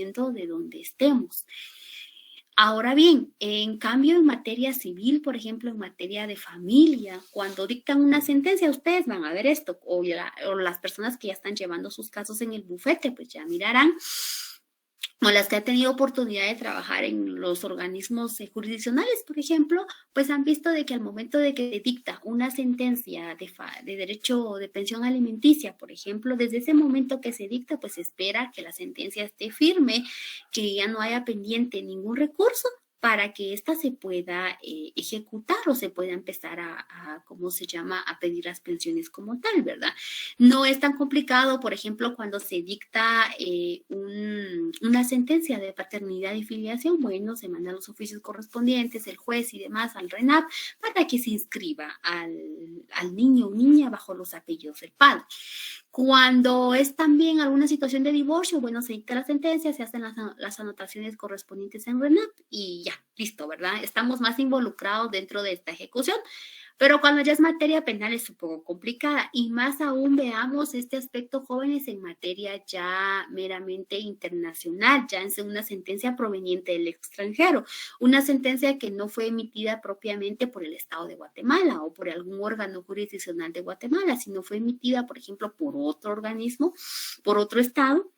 dependiendo de dónde estemos. Ahora bien, en cambio, en materia civil, por ejemplo, en materia de familia, cuando dictan una sentencia, ustedes van a ver esto, o las personas que ya están llevando sus casos en el bufete, pues ya mirarán, o las que han tenido oportunidad de trabajar en los organismos jurisdiccionales, por ejemplo, pues han visto de que al momento de que se dicta una sentencia de derecho de pensión alimenticia, por ejemplo, desde ese momento que se dicta, pues se espera que la sentencia esté firme, que ya no haya pendiente ningún recurso para que ésta se pueda ejecutar o se pueda empezar ¿cómo se llama?, a pedir las pensiones como tal, ¿verdad? No es tan complicado, por ejemplo, cuando se dicta una sentencia de paternidad y filiación, bueno, se mandan los oficios correspondientes, el juez y demás al RENAP para que se inscriba al niño o niña bajo los apellidos del padre. Cuando es también alguna situación de divorcio, bueno, se dicta la sentencia, se hacen las anotaciones correspondientes en RENAP y ya, listo, ¿verdad? Estamos más involucrados dentro de esta ejecución. Pero cuando ya es materia penal es un poco complicada y más aún veamos este aspecto, jóvenes, en materia ya meramente internacional, ya en una sentencia proveniente del extranjero, una sentencia que no fue emitida propiamente por el Estado de Guatemala o por algún órgano jurisdiccional de Guatemala, sino fue emitida, por ejemplo, por otro organismo, por otro Estado,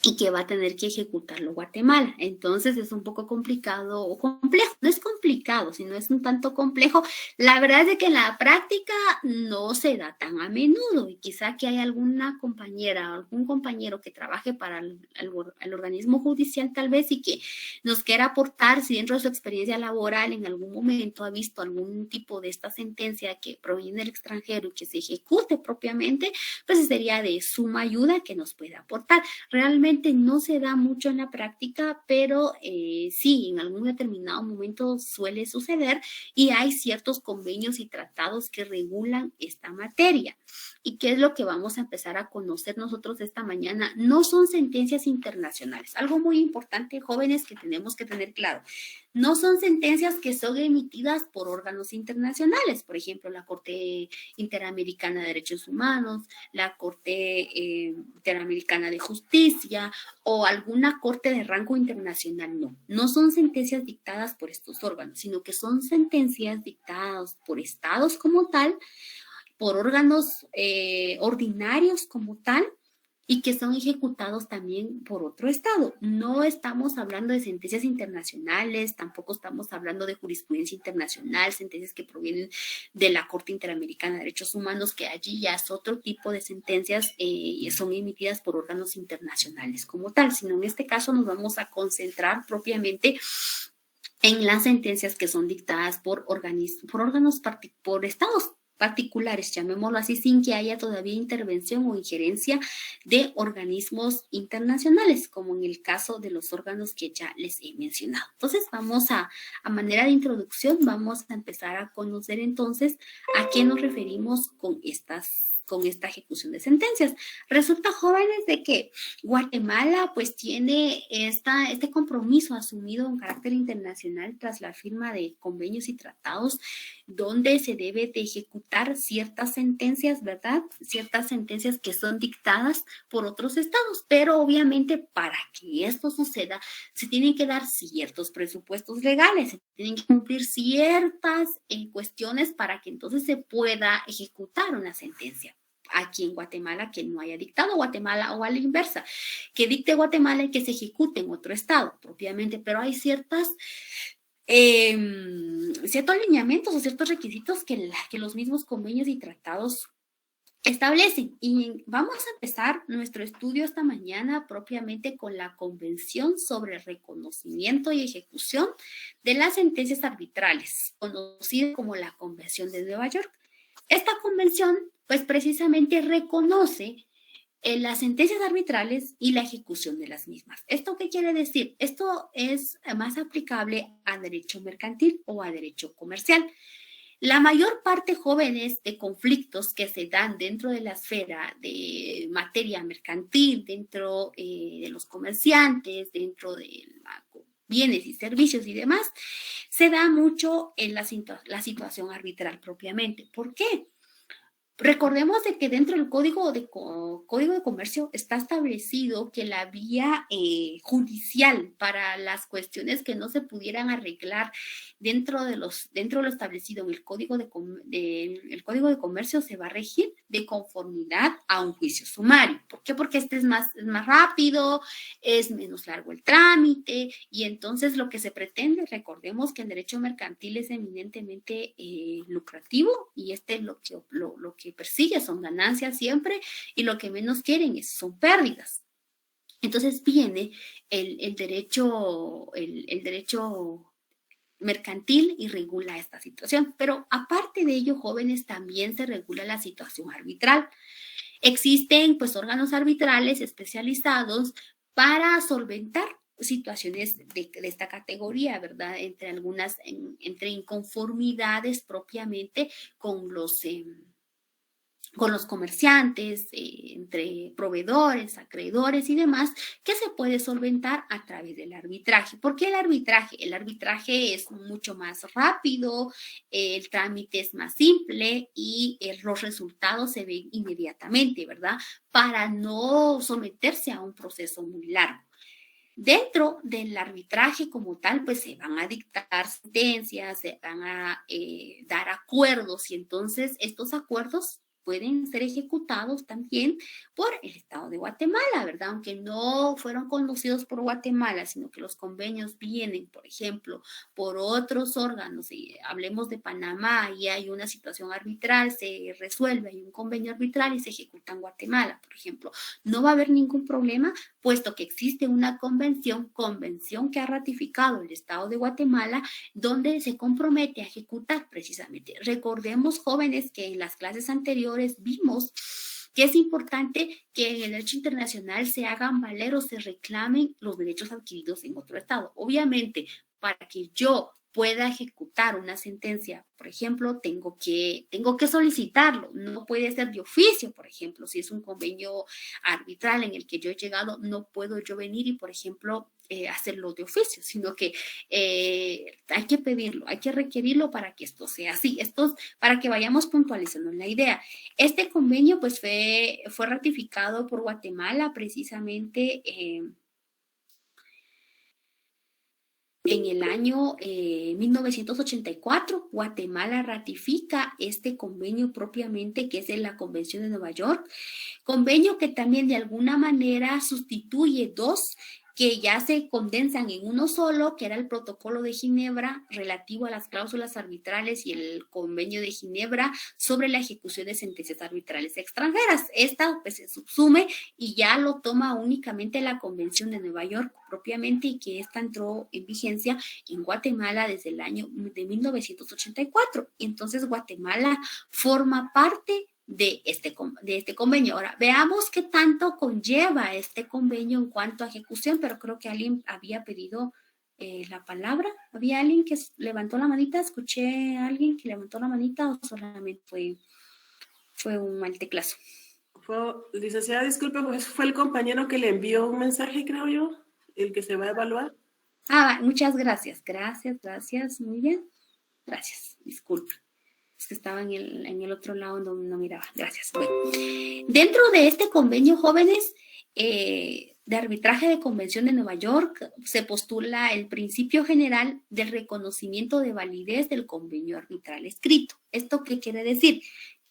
y que va a tener que ejecutarlo Guatemala. Entonces es un poco complicado o complejo. No es complicado, sino es un tanto complejo. La verdad es de que en la práctica no se da tan a menudo y quizá que hay alguna compañera o algún compañero que trabaje para el organismo judicial tal vez y que nos quiera aportar si dentro de su experiencia laboral en algún momento ha visto algún tipo de esta sentencia que proviene del extranjero y que se ejecute propiamente, pues sería de suma ayuda que nos pueda aportar. Realmente no se da mucho en la práctica, pero sí, en algún determinado momento suele suceder y hay ciertos convenios y tratados que regulan esta materia. ¿Y qué es lo que vamos a empezar a conocer nosotros esta mañana? No son sentencias internacionales. Algo muy importante, jóvenes, que tenemos que tener claro. No son sentencias que son emitidas por órganos internacionales, por ejemplo, la Corte Interamericana de Derechos Humanos, la Corte Interamericana de Justicia o alguna corte de rango internacional. No son sentencias dictadas por estos órganos, sino que son sentencias dictadas por estados como tal, por órganos ordinarios como tal, y que son ejecutados también por otro estado. No estamos hablando de sentencias internacionales, tampoco estamos hablando de jurisprudencia internacional, sentencias que provienen de la Corte Interamericana de Derechos Humanos, que allí ya es otro tipo de sentencias y son emitidas por órganos internacionales como tal, sino en este caso nos vamos a concentrar propiamente en las sentencias que son dictadas por estados particulares, llamémoslo así, sin que haya todavía intervención o injerencia de organismos internacionales, como en el caso de los órganos que ya les he mencionado. Entonces, vamos a manera de introducción, vamos a empezar a conocer entonces a qué nos referimos con esta ejecución de sentencias. Resulta, jóvenes, de que Guatemala pues tiene este compromiso asumido en carácter internacional tras la firma de convenios y tratados donde se debe de ejecutar ciertas sentencias, ¿verdad? Ciertas sentencias que son dictadas por otros estados, pero obviamente para que esto suceda se tienen que dar ciertos presupuestos legales, se tienen que cumplir ciertas cuestiones para que entonces se pueda ejecutar una sentencia aquí en Guatemala que no haya dictado Guatemala o a la inversa, que dicte Guatemala y que se ejecute en otro estado propiamente, pero hay ciertos alineamientos o ciertos requisitos que los mismos convenios y tratados establecen. Y vamos a empezar nuestro estudio esta mañana propiamente con la Convención sobre el Reconocimiento y Ejecución de las Sentencias Arbitrales, conocida como la Convención de Nueva York. Esta convención, pues precisamente reconoce las sentencias arbitrales y la ejecución de las mismas. ¿Esto qué quiere decir? Esto es más aplicable a derecho mercantil o a derecho comercial. La mayor parte, jóvenes, de conflictos que se dan dentro de la esfera de materia mercantil, dentro de los comerciantes, dentro de bienes y servicios y demás, se da mucho en la situación arbitral propiamente. ¿Por qué? Recordemos de que dentro del Código de Comercio está establecido que la vía judicial para las cuestiones que no se pudieran arreglar dentro de lo establecido en el el Código de Comercio se va a regir de conformidad a un juicio sumario. ¿Por qué? Porque este es más rápido, es menos largo el trámite, y entonces lo que se pretende, recordemos que el derecho mercantil es eminentemente lucrativo, y lo que persigue son ganancias siempre, y lo que menos quieren son pérdidas. Entonces viene el derecho mercantil y regula esta situación. Pero aparte de ello, jóvenes, también se regula la situación arbitral. Existen pues órganos arbitrales especializados para solventar situaciones de esta categoría, ¿verdad? Entre inconformidades propiamente con los comerciantes, entre proveedores, acreedores y demás, que se puede solventar a través del arbitraje. ¿Por qué el arbitraje? El arbitraje es mucho más rápido, el trámite es más simple y los resultados se ven inmediatamente, ¿verdad? Para no someterse a un proceso muy largo. Dentro del arbitraje como tal, pues se van a dictar sentencias, se van a dar acuerdos, y entonces estos acuerdos pueden ser ejecutados también por el Estado de Guatemala, ¿verdad? Aunque no fueron conducidos por Guatemala, sino que los convenios vienen, por ejemplo, por otros órganos. Y hablemos de Panamá, y hay una situación arbitral, se resuelve, hay un convenio arbitral y se ejecuta en Guatemala, por ejemplo. No va a haber ningún problema, puesto que existe una convención que ha ratificado el Estado de Guatemala, donde se compromete a ejecutar precisamente. Recordemos, jóvenes, que en las clases anteriores vimos que es importante que en el derecho internacional se hagan valer o se reclamen los derechos adquiridos en otro estado. Obviamente, para que yo pueda ejecutar una sentencia, por ejemplo, tengo que solicitarlo. No puede ser de oficio, por ejemplo. Si es un convenio arbitral en el que yo he llegado, no puedo yo venir y, por ejemplo, hacerlo de oficio, sino que hay que pedirlo, hay que requerirlo para que esto sea así. Para que vayamos puntualizando la idea. Este convenio pues fue ratificado por Guatemala precisamente en el año 1984. Guatemala ratifica este convenio propiamente, que es de la Convención de Nueva York, convenio que también de alguna manera sustituye dos que ya se condensan en uno solo, que era el Protocolo de Ginebra relativo a las cláusulas arbitrales y el Convenio de Ginebra sobre la ejecución de sentencias arbitrales extranjeras. Esta pues se subsume y ya lo toma únicamente la Convención de Nueva York propiamente, y que esta entró en vigencia en Guatemala desde el año de 1984. Y entonces Guatemala forma parte de este convenio. Ahora, veamos qué tanto conlleva este convenio en cuanto a ejecución, pero creo que alguien había pedido la palabra. ¿Había alguien que levantó la manita? ¿Escuché a alguien que levantó la manita o solamente fue un mal teclazo? Licenciada, disculpe, pues fue el compañero que le envió un mensaje, creo yo, el que se va a evaluar. Muchas gracias. Gracias. Muy bien. Gracias. Disculpe. Es que estaba en el otro lado, no miraba. Gracias. Bueno, dentro de este convenio, jóvenes, de arbitraje de Convención de Nueva York, se postula el principio general del reconocimiento de validez del convenio arbitral escrito. ¿Esto qué quiere decir?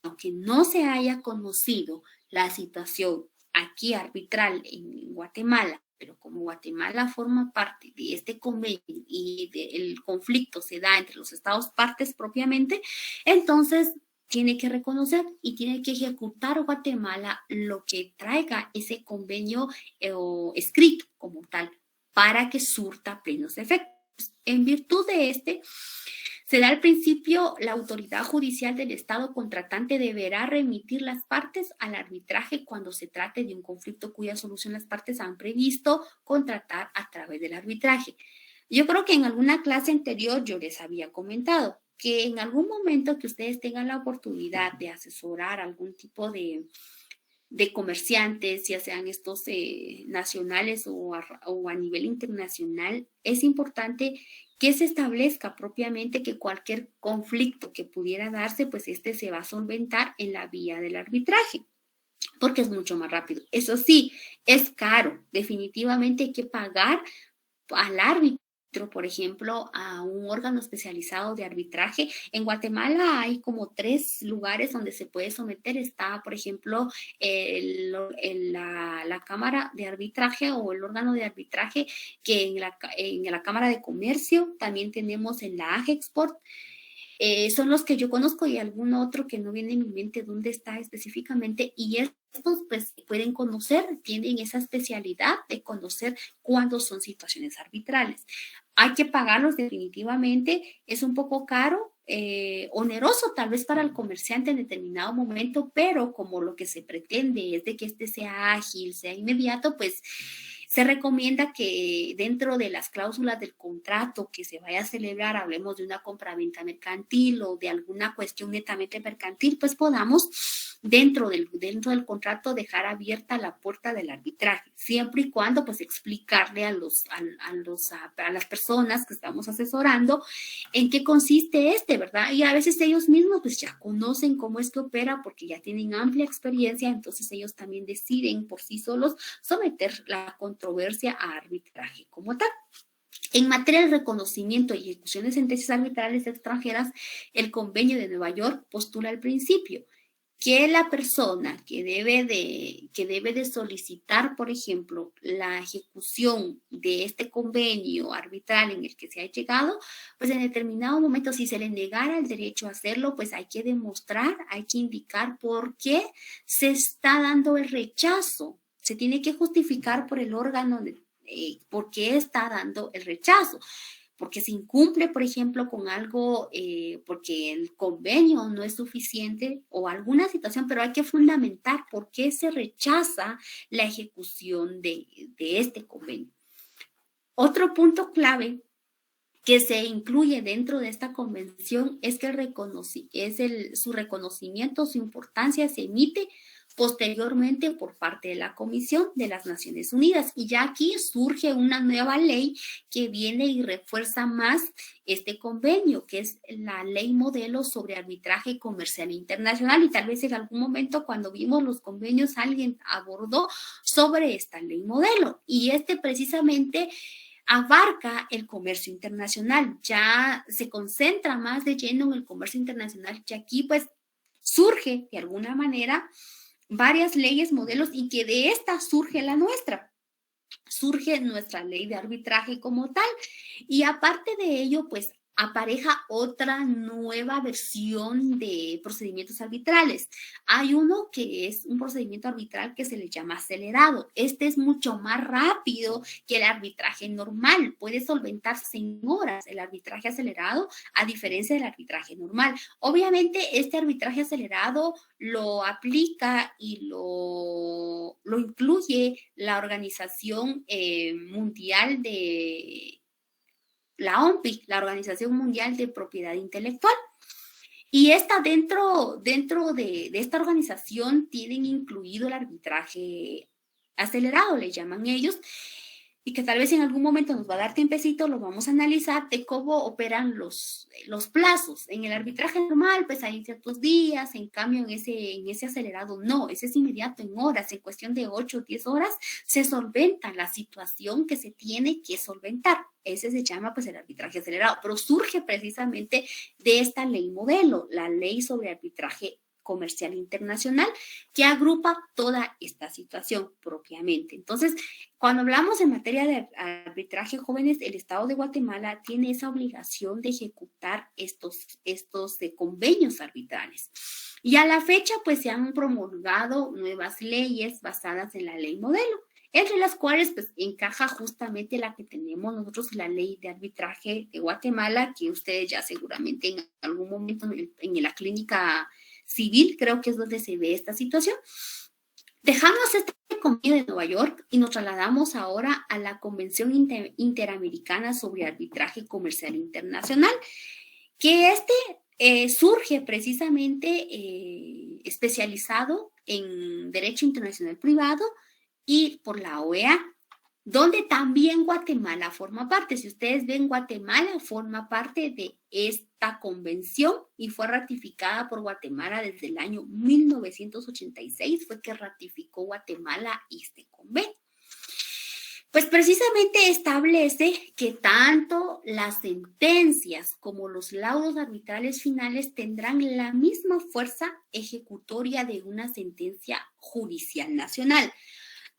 Aunque no se haya conocido la situación aquí arbitral en Guatemala, pero como Guatemala forma parte de este convenio y el conflicto se da entre los estados partes propiamente, entonces tiene que reconocer y tiene que ejecutar Guatemala lo que traiga ese convenio escrito como tal, para que surta plenos efectos. En virtud de se da al principio, la autoridad judicial del Estado contratante deberá remitir las partes al arbitraje cuando se trate de un conflicto cuya solución las partes han previsto contratar a través del arbitraje. Yo creo que en alguna clase anterior yo les había comentado que en algún momento que ustedes tengan la oportunidad de asesorar algún tipo de comerciantes, ya sean estos nacionales o a nivel internacional, es importante que se establezca propiamente que cualquier conflicto que pudiera darse, pues este se va a solventar en la vía del arbitraje, porque es mucho más rápido. Eso sí, es caro, definitivamente hay que pagar al árbitro, por ejemplo, a un órgano especializado de arbitraje. En Guatemala hay como 3 lugares donde se puede someter. Está, por ejemplo, la Cámara de Arbitraje o el órgano de arbitraje, que en la Cámara de Comercio, también tenemos en la AGEXPORT. Son los que yo conozco y algún otro que no viene en mi mente dónde está específicamente, y estos pues pueden conocer, tienen esa especialidad de conocer cuándo son situaciones arbitrales. Hay que pagarlos definitivamente, es un poco caro, oneroso tal vez para el comerciante en determinado momento, pero como lo que se pretende es de que este sea ágil, sea inmediato, pues se recomienda que dentro de las cláusulas del contrato que se vaya a celebrar, hablemos de una compraventa mercantil o de alguna cuestión netamente mercantil, pues podamos dentro del contrato dejar abierta la puerta del arbitraje, siempre y cuando pues explicarle a las personas que estamos asesorando en qué consiste ¿verdad? Y a veces ellos mismos pues ya conocen cómo es que opera porque ya tienen amplia experiencia, entonces ellos también deciden por sí solos someter la controversia a arbitraje como tal. En materia de reconocimiento y ejecución de sentencias arbitrales extranjeras, el Convenio de Nueva York postula el principio que la persona que debe de solicitar, por ejemplo, la ejecución de este convenio arbitral en el que se ha llegado, pues en determinado momento, si se le negara el derecho a hacerlo, pues hay que demostrar, hay que indicar por qué se está dando el rechazo. Se tiene que justificar por el órgano por qué está dando el rechazo. Porque se incumple, por ejemplo, con algo, porque el convenio no es suficiente o alguna situación, pero hay que fundamentar por qué se rechaza la ejecución de este convenio. Otro punto clave que se incluye dentro de esta convención es que su reconocimiento, su importancia se emite posteriormente por parte de la Comisión de las Naciones Unidas. Y ya aquí surge una nueva ley que viene y refuerza más este convenio, que es la ley modelo sobre arbitraje comercial internacional. Y tal vez en algún momento cuando vimos los convenios alguien abordó sobre esta ley modelo. Y precisamente abarca el comercio internacional, ya se concentra más de lleno en el comercio internacional, que aquí pues surge de alguna manera varias leyes modelos y que de esta surge la nuestra. Surge nuestra ley de arbitraje como tal, y aparte de ello, pues apareja otra nueva versión de procedimientos arbitrales. Hay uno que es un procedimiento arbitral que se le llama acelerado. Este es mucho más rápido que el arbitraje normal. Puede solventarse en horas el arbitraje acelerado, a diferencia del arbitraje normal. Obviamente, este arbitraje acelerado lo aplica y lo incluye la Organización Mundial de la OMPI, la Organización Mundial de Propiedad Intelectual. Y dentro de esta organización tienen incluido el arbitraje acelerado, le llaman ellos, y que tal vez en algún momento nos va a dar tiempecito, lo vamos a analizar de cómo operan los plazos. En el arbitraje normal, pues hay ciertos días, en cambio en ese acelerado no, ese es inmediato, en horas, en cuestión de 8 o 10 horas, se solventa la situación que se tiene que solventar. Ese se llama pues el arbitraje acelerado, pero surge precisamente de esta ley modelo, la ley sobre arbitraje comercial internacional, que agrupa toda esta situación propiamente. Entonces, cuando hablamos en materia de arbitraje, jóvenes, el Estado de Guatemala tiene esa obligación de ejecutar estos convenios arbitrales. Y a la fecha, pues se han promulgado nuevas leyes basadas en la ley modelo, entre las cuales pues encaja justamente la que tenemos nosotros, la ley de arbitraje de Guatemala, que ustedes ya seguramente en algún momento en la clínica civil, creo que es donde se ve esta situación. Dejamos este convenio de Nueva York y nos trasladamos ahora a la Convención Interamericana sobre Arbitraje Comercial Internacional, que surge precisamente especializado en Derecho Internacional Privado y por la OEA. donde también Guatemala forma parte. Si ustedes ven, Guatemala forma parte de esta convención y fue ratificada por Guatemala desde el año 1986, fue que ratificó Guatemala este convenio. Pues precisamente establece que tanto las sentencias como los laudos arbitrales finales tendrán la misma fuerza ejecutoria de una sentencia judicial nacional.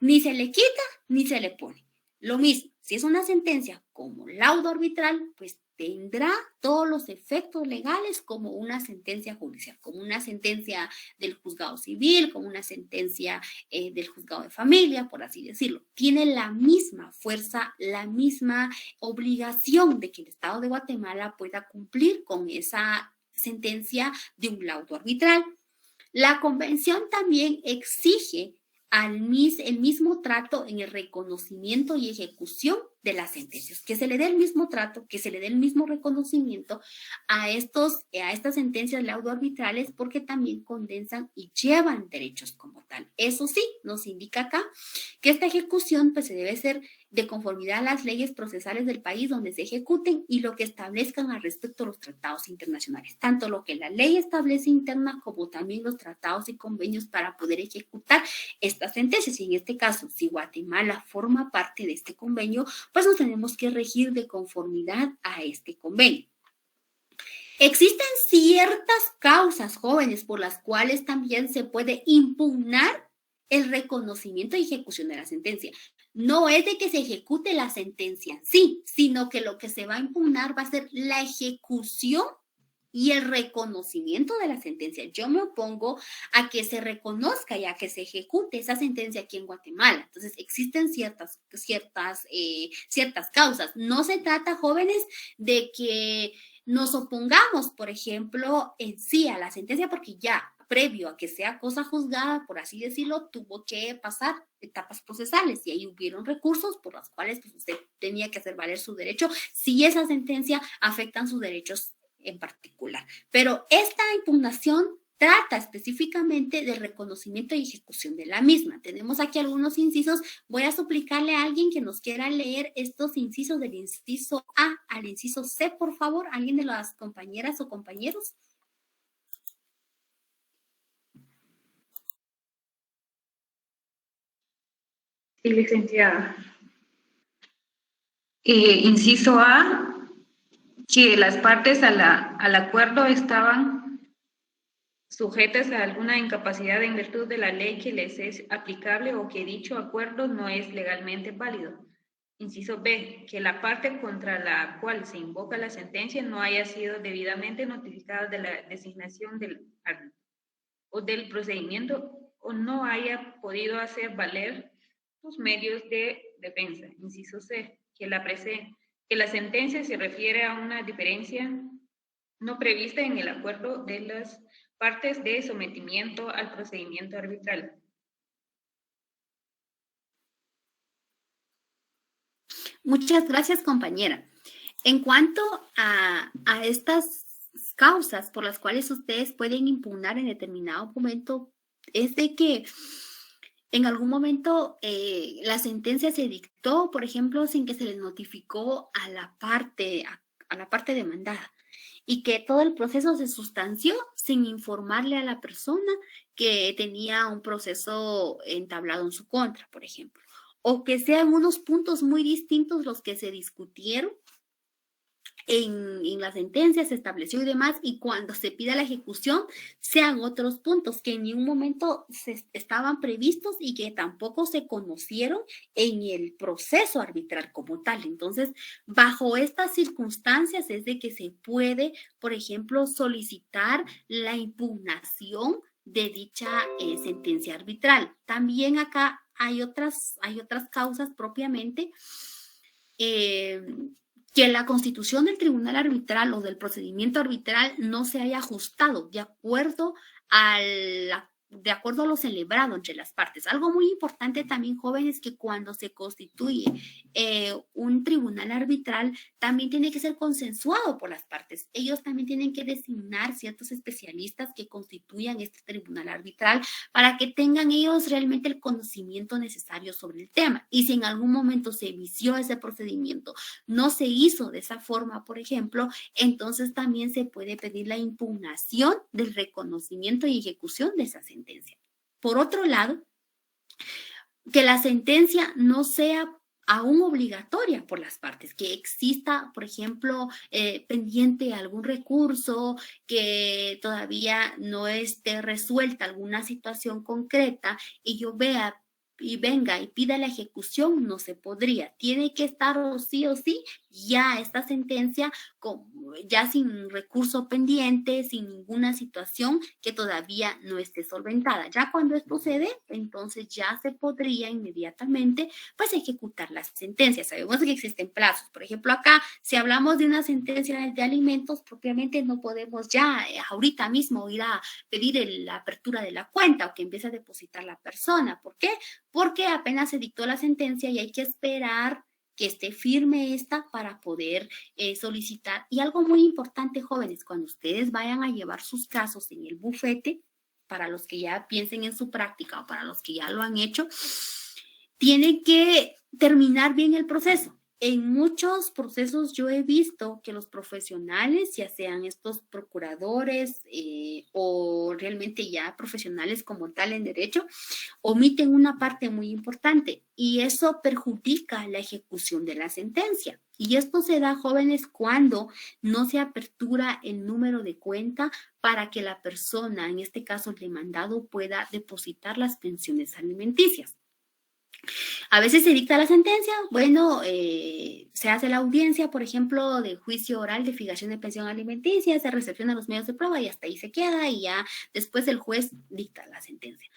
Ni se le quita ni se le pone. Lo mismo, si es una sentencia como laudo arbitral, pues tendrá todos los efectos legales como una sentencia judicial, como una sentencia del juzgado civil, como una sentencia del juzgado de familia, por así decirlo. Tiene la misma fuerza, la misma obligación de que el Estado de Guatemala pueda cumplir con esa sentencia de un laudo arbitral. La convención también exige el mismo trato en el reconocimiento y ejecución de las sentencias, que se le dé el mismo trato, que se le dé el mismo reconocimiento a estas sentencias laudo arbitrales, porque también condensan y llevan derechos como tal. Eso sí, nos indica acá que esta ejecución pues se debe hacer de conformidad a las leyes procesales del país donde se ejecuten y lo que establezcan al respecto a los tratados internacionales, tanto lo que la ley establece interna como también los tratados y convenios para poder ejecutar estas sentencias. Y en este caso, si Guatemala forma parte de este convenio, pues nos tenemos que regir de conformidad a este convenio. Existen ciertas causas, jóvenes, por las cuales también se puede impugnar el reconocimiento y ejecución de la sentencia. No es de que se ejecute la sentencia en sí, sino que lo que se va a impugnar va a ser la ejecución y el reconocimiento de la sentencia. Yo me opongo a que se reconozca y a que se ejecute esa sentencia aquí en Guatemala. Entonces, existen ciertas causas. No se trata, jóvenes, de que nos opongamos, por ejemplo, en sí a la sentencia, porque ya previo a que sea cosa juzgada, por así decirlo, tuvo que pasar etapas procesales y ahí hubieron recursos por los cuales pues, usted tenía que hacer valer su derecho si esa sentencia afectan sus derechos en particular. Pero esta impugnación trata específicamente del reconocimiento y ejecución de la misma. Tenemos aquí algunos incisos. Voy a suplicarle a alguien que nos quiera leer estos incisos del inciso A al inciso C, por favor. ¿Alguien de las compañeras o compañeros? Sí, licenciada. Inciso A, que las partes al acuerdo estaban sujetas a alguna incapacidad en virtud de la ley que les es aplicable o que dicho acuerdo no es legalmente válido. Inciso B, que la parte contra la cual se invoca la sentencia no haya sido debidamente notificada de la designación del árbitro o del procedimiento o no haya podido hacer valer sus medios de defensa. Inciso C, que la sentencia se refiere a una diferencia no prevista en el acuerdo de las partes de sometimiento al procedimiento arbitral. Muchas gracias, compañera. En cuanto a estas causas por las cuales ustedes pueden impugnar en determinado momento, es de que en algún momento la sentencia se dictó, por ejemplo, sin que se les notificó a la parte demandada y que todo el proceso se sustanció sin informarle a la persona que tenía un proceso entablado en su contra, por ejemplo, o que sean unos puntos muy distintos los que se discutieron en la sentencia, se estableció y demás, y cuando se pida la ejecución, sean otros puntos que en ningún momento estaban previstos y que tampoco se conocieron en el proceso arbitral como tal. Entonces, bajo estas circunstancias es de que se puede, por ejemplo, solicitar la impugnación de dicha sentencia arbitral. También acá hay otras causas propiamente que la constitución del tribunal arbitral o del procedimiento arbitral no se haya ajustado de acuerdo a de acuerdo a lo celebrado entre las partes. Algo muy importante también, jóvenes, que cuando se constituye un tribunal arbitral, también tiene que ser consensuado por las partes. Ellos también tienen que designar ciertos especialistas que constituyan este tribunal arbitral para que tengan ellos realmente el conocimiento necesario sobre el tema. Y si en algún momento se vició ese procedimiento, no se hizo de esa forma, por ejemplo, entonces también se puede pedir la impugnación del reconocimiento y ejecución de esa sentencia. Por otro lado, que la sentencia no sea aún obligatoria por las partes, que exista, por ejemplo, pendiente algún recurso, que todavía no esté resuelta alguna situación concreta y yo vea y venga y pida la ejecución, no se podría. Tiene que estar o sí ya esta sentencia ya sin recurso pendiente, sin ninguna situación que todavía no esté solventada. Ya cuando esto sucede, entonces ya se podría inmediatamente pues ejecutar la sentencia. Sabemos que existen plazos. Por ejemplo, acá, si hablamos de una sentencia de alimentos, propiamente no podemos ya ahorita mismo ir a pedir la apertura de la cuenta o que empiece a depositar la persona. ¿Por qué? Porque apenas se dictó la sentencia y hay que esperar que esté firme esta para poder solicitar. Y algo muy importante, jóvenes, cuando ustedes vayan a llevar sus casos en el bufete, para los que ya piensen en su práctica o para los que ya lo han hecho, tienen que terminar bien el proceso. En muchos procesos yo he visto que los profesionales, ya sean estos procuradores o realmente ya profesionales como tal en derecho, omiten una parte muy importante y eso perjudica la ejecución de la sentencia. Y esto se da, jóvenes, cuando no se apertura el número de cuenta para que la persona, en este caso el demandado, pueda depositar las pensiones alimenticias. A veces se dicta la sentencia, bueno, se hace la audiencia, por ejemplo, de juicio oral de fijación de pensión alimenticia, se recepciona los medios de prueba y hasta ahí se queda y ya después el juez dicta la sentencia.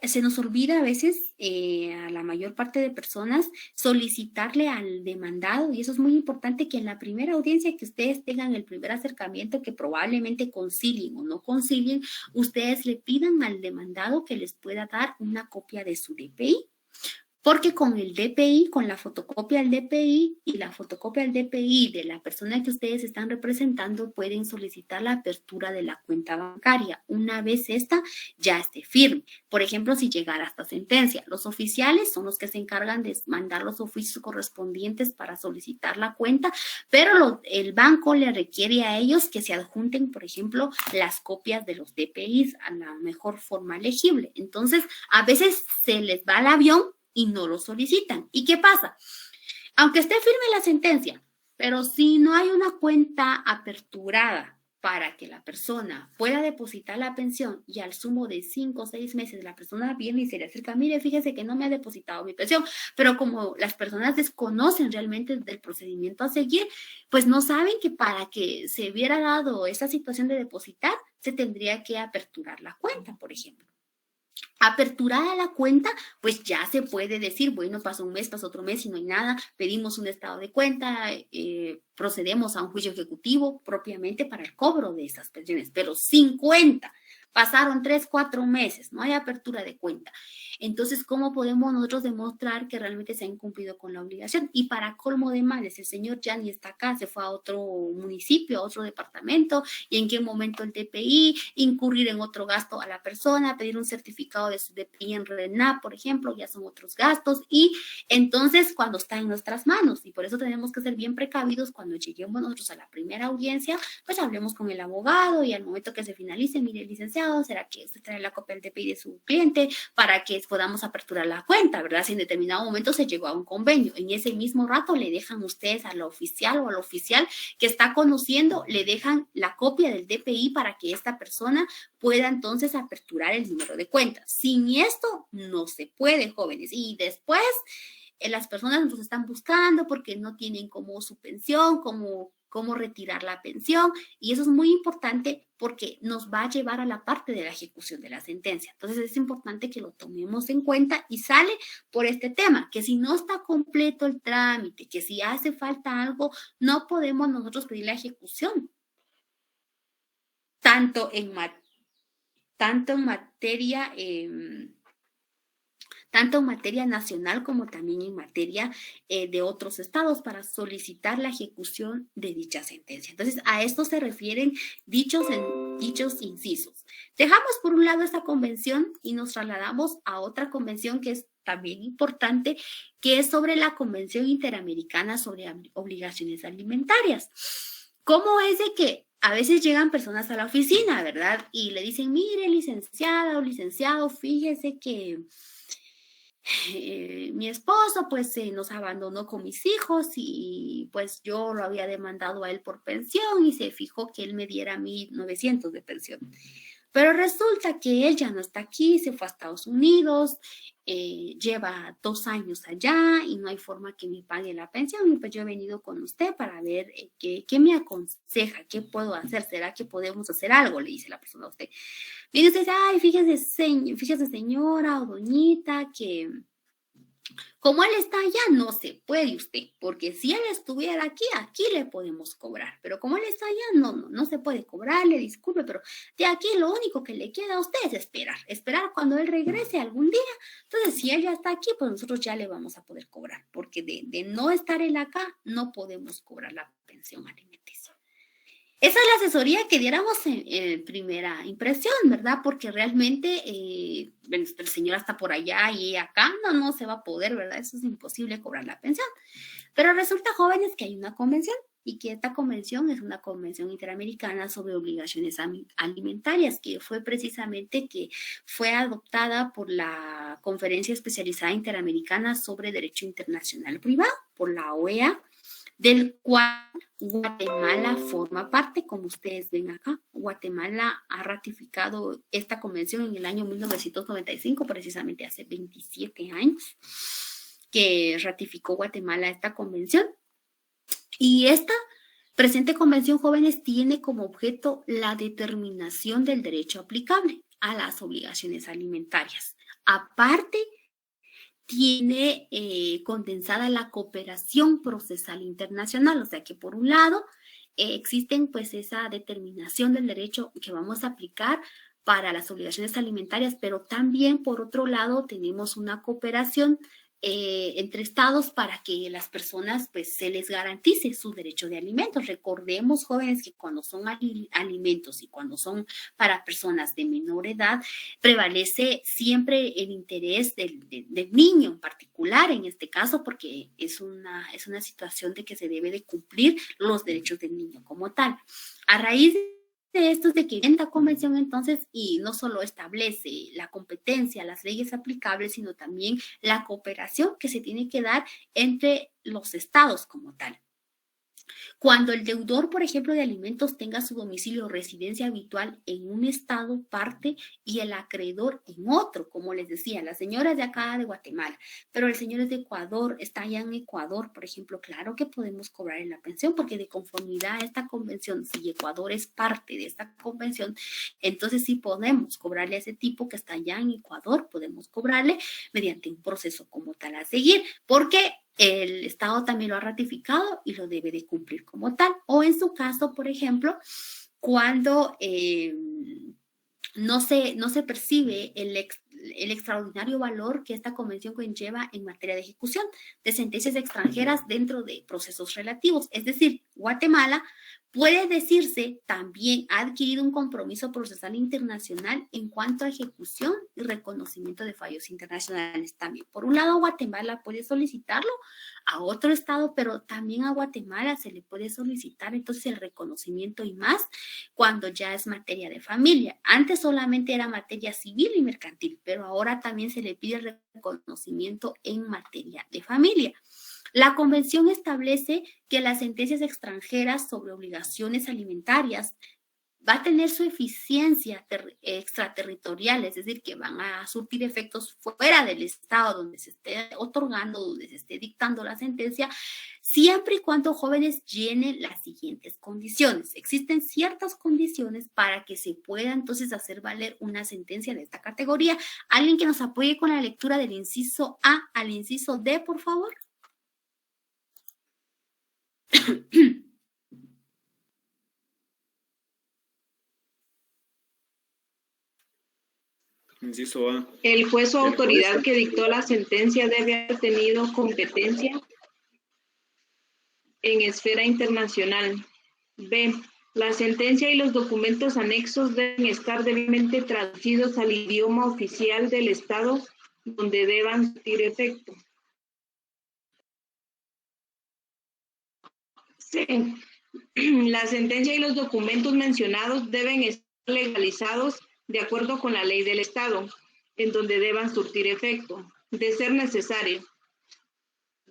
Se nos olvida a veces, a la mayor parte de personas, solicitarle al demandado, y eso es muy importante, que en la primera audiencia que ustedes tengan el primer acercamiento, que probablemente concilien o no concilien, ustedes le pidan al demandado que les pueda dar una copia de su DPI. Porque con el DPI, con la fotocopia del DPI y la fotocopia del DPI de la persona que ustedes están representando, pueden solicitar la apertura de la cuenta bancaria una vez esta ya esté firme. Por ejemplo, si llegara esta sentencia, los oficiales son los que se encargan de mandar los oficios correspondientes para solicitar la cuenta, pero el banco le requiere a ellos que se adjunten, por ejemplo, las copias de los DPIs a la mejor forma legible. Entonces, a veces se les va el avión y no lo solicitan. ¿Y qué pasa? Aunque esté firme la sentencia, pero si no hay una cuenta aperturada para que la persona pueda depositar la pensión y al sumo de 5 o 6 meses la persona viene y se le acerca, mire, fíjese que no me ha depositado mi pensión, pero como las personas desconocen realmente del procedimiento a seguir, pues no saben que para que se hubiera dado esa situación de depositar, se tendría que aperturar la cuenta, por ejemplo. Aperturada la cuenta, pues ya se puede decir, bueno, pasó un mes, pasó otro mes y no hay nada, pedimos un estado de cuenta, procedemos a un juicio ejecutivo propiamente para el cobro de esas pensiones, pero sin cuenta. Pasaron 3, 4 meses, no hay apertura de cuenta. Entonces, ¿cómo podemos nosotros demostrar que realmente se ha incumplido con la obligación? Y para colmo de males, el señor ya ni está acá, se fue a otro municipio, a otro departamento, y en qué momento el DPI, incurrir en otro gasto a la persona, pedir un certificado de su DPI en RENAP, por ejemplo, ya son otros gastos, y entonces cuando está en nuestras manos, y por eso tenemos que ser bien precavidos cuando lleguemos nosotros a la primera audiencia, pues hablemos con el abogado y al momento que se finalice, mire, licenciado, ¿será que usted trae la copia del DPI de su cliente para que podamos aperturar la cuenta, ¿verdad? Si en determinado momento se llegó a un convenio, en ese mismo rato le dejan ustedes a la oficial o al oficial que está conociendo, le dejan la copia del DPI para que esta persona pueda entonces aperturar el número de cuenta. Sin esto no se puede, jóvenes. Y después las personas nos están buscando porque no tienen como su pensión, cómo retirar la pensión, y eso es muy importante porque nos va a llevar a la parte de la ejecución de la sentencia. Entonces es importante que lo tomemos en cuenta y sale por este tema, que si no está completo el trámite, que si hace falta algo, no podemos nosotros pedir la ejecución, tanto en tanto en materia nacional como también en materia de otros estados para solicitar la ejecución de dicha sentencia. Entonces, a esto se refieren dichos incisos. Dejamos por un lado esta convención y nos trasladamos a otra convención que es también importante, que es sobre la Convención Interamericana sobre Obligaciones Alimentarias. ¿Cómo es de que a veces llegan personas a la oficina, verdad? Y le dicen, mire, licenciada o licenciado, fíjese que mi esposo pues nos abandonó con mis hijos y pues yo lo había demandado a él por pensión y se fijó que él me diera 1.900 de pensión. Pero resulta que él ya no está aquí, se fue a Estados Unidos, lleva 2 años allá y no hay forma que me pague la pensión. Y pues yo he venido con usted para ver qué me aconseja, qué puedo hacer, ¿será que podemos hacer algo? Le dice la persona a usted. Viene usted, ay, fíjese señora o doñita, que como él está allá, no se puede usted, porque si él estuviera aquí le podemos cobrar, pero como él está allá, no se puede cobrarle, disculpe, pero de aquí lo único que le queda a usted es esperar cuando él regrese algún día. Entonces, si él ya está aquí, pues nosotros ya le vamos a poder cobrar, porque de no estar él acá, no podemos cobrar la pensión alimenticia. Esa es la asesoría que diéramos en primera impresión, ¿verdad? Porque realmente el señor está por allá y acá no se va a poder, ¿verdad? Eso es imposible cobrar la pensión. Pero resulta, jóvenes, que hay una convención y que esta convención es una convención interamericana sobre obligaciones alimentarias, que fue precisamente que fue adoptada por la Conferencia Especializada Interamericana sobre Derecho Internacional Privado, por la OEA, del cual Guatemala forma parte, como ustedes ven acá. Guatemala ha ratificado esta convención en el año 1995, precisamente hace 27 años que ratificó Guatemala esta convención. Y esta presente convención, jóvenes, tiene como objeto la determinación del derecho aplicable a las obligaciones alimentarias. Aparte, tiene condensada la cooperación procesal internacional, o sea que por un lado existen pues esa determinación del derecho que vamos a aplicar para las obligaciones alimentarias, pero también por otro lado tenemos una cooperación entre estados para que las personas pues se les garantice su derecho de alimentos. Recordemos, jóvenes, que cuando son alimentos y cuando son para personas de menor edad, prevalece siempre el interés del niño en particular, en este caso, porque es una situación de que se debe de cumplir los derechos del niño como tal. A raíz de esto es de que esta convención entonces y no solo establece la competencia, las leyes aplicables, sino también la cooperación que se tiene que dar entre los estados como tal. Cuando el deudor, por ejemplo, de alimentos tenga su domicilio o residencia habitual en un estado parte y el acreedor en otro, como les decía, la señora es de acá de Guatemala, pero el señor es de Ecuador, está allá en Ecuador, por ejemplo, claro que podemos cobrar en la pensión, porque de conformidad a esta convención, si Ecuador es parte de esta convención, entonces sí podemos cobrarle a ese tipo que está allá en Ecuador, podemos cobrarle mediante un proceso como tal a seguir, porque el Estado también lo ha ratificado y lo debe de cumplir como tal. O en su caso, por ejemplo, cuando no se percibe el extraordinario valor que esta convención conlleva en materia de ejecución de sentencias extranjeras dentro de procesos relativos. Es decir, Guatemala puede decirse también ha adquirido un compromiso procesal internacional en cuanto a ejecución y reconocimiento de fallos internacionales también. Por un lado, Guatemala puede solicitarlo a otro estado, pero también a Guatemala se le puede solicitar entonces el reconocimiento y más cuando ya es materia de familia. Antes solamente era materia civil y mercantil, pero ahora también se le pide el reconocimiento en materia de familia. La convención establece que las sentencias extranjeras sobre obligaciones alimentarias va a tener su eficiencia extraterritorial, es decir, que van a surtir efectos fuera del estado donde se esté otorgando, donde se esté dictando la sentencia, siempre y cuando, jóvenes, llenen las siguientes condiciones. Existen ciertas condiciones para que se pueda entonces hacer valer una sentencia de esta categoría. ¿Alguien que nos apoye con la lectura del inciso A al inciso D, por favor? Inciso A. El juez o autoridad que dictó la sentencia debe haber tenido competencia en esfera internacional. B. La sentencia y los documentos anexos deben estar debidamente traducidos al idioma oficial del Estado donde deban surtir efecto. C. La sentencia y los documentos mencionados deben estar legalizados de acuerdo con la ley del Estado en donde deban surtir efecto, de ser necesario.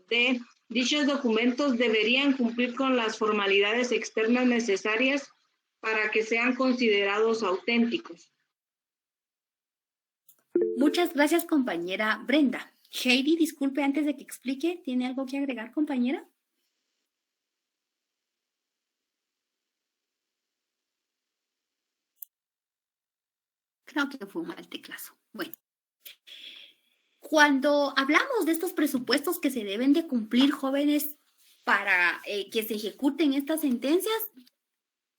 D. Dichos documentos deberían cumplir con las formalidades externas necesarias para que sean considerados auténticos. Muchas gracias, compañera Brenda. Heidi, disculpe, antes de que explique, ¿tiene algo que agregar, compañera? Creo que fue un mal teclazo. Bueno. Cuando hablamos de estos presupuestos que se deben de cumplir, jóvenes, para que se ejecuten estas sentencias,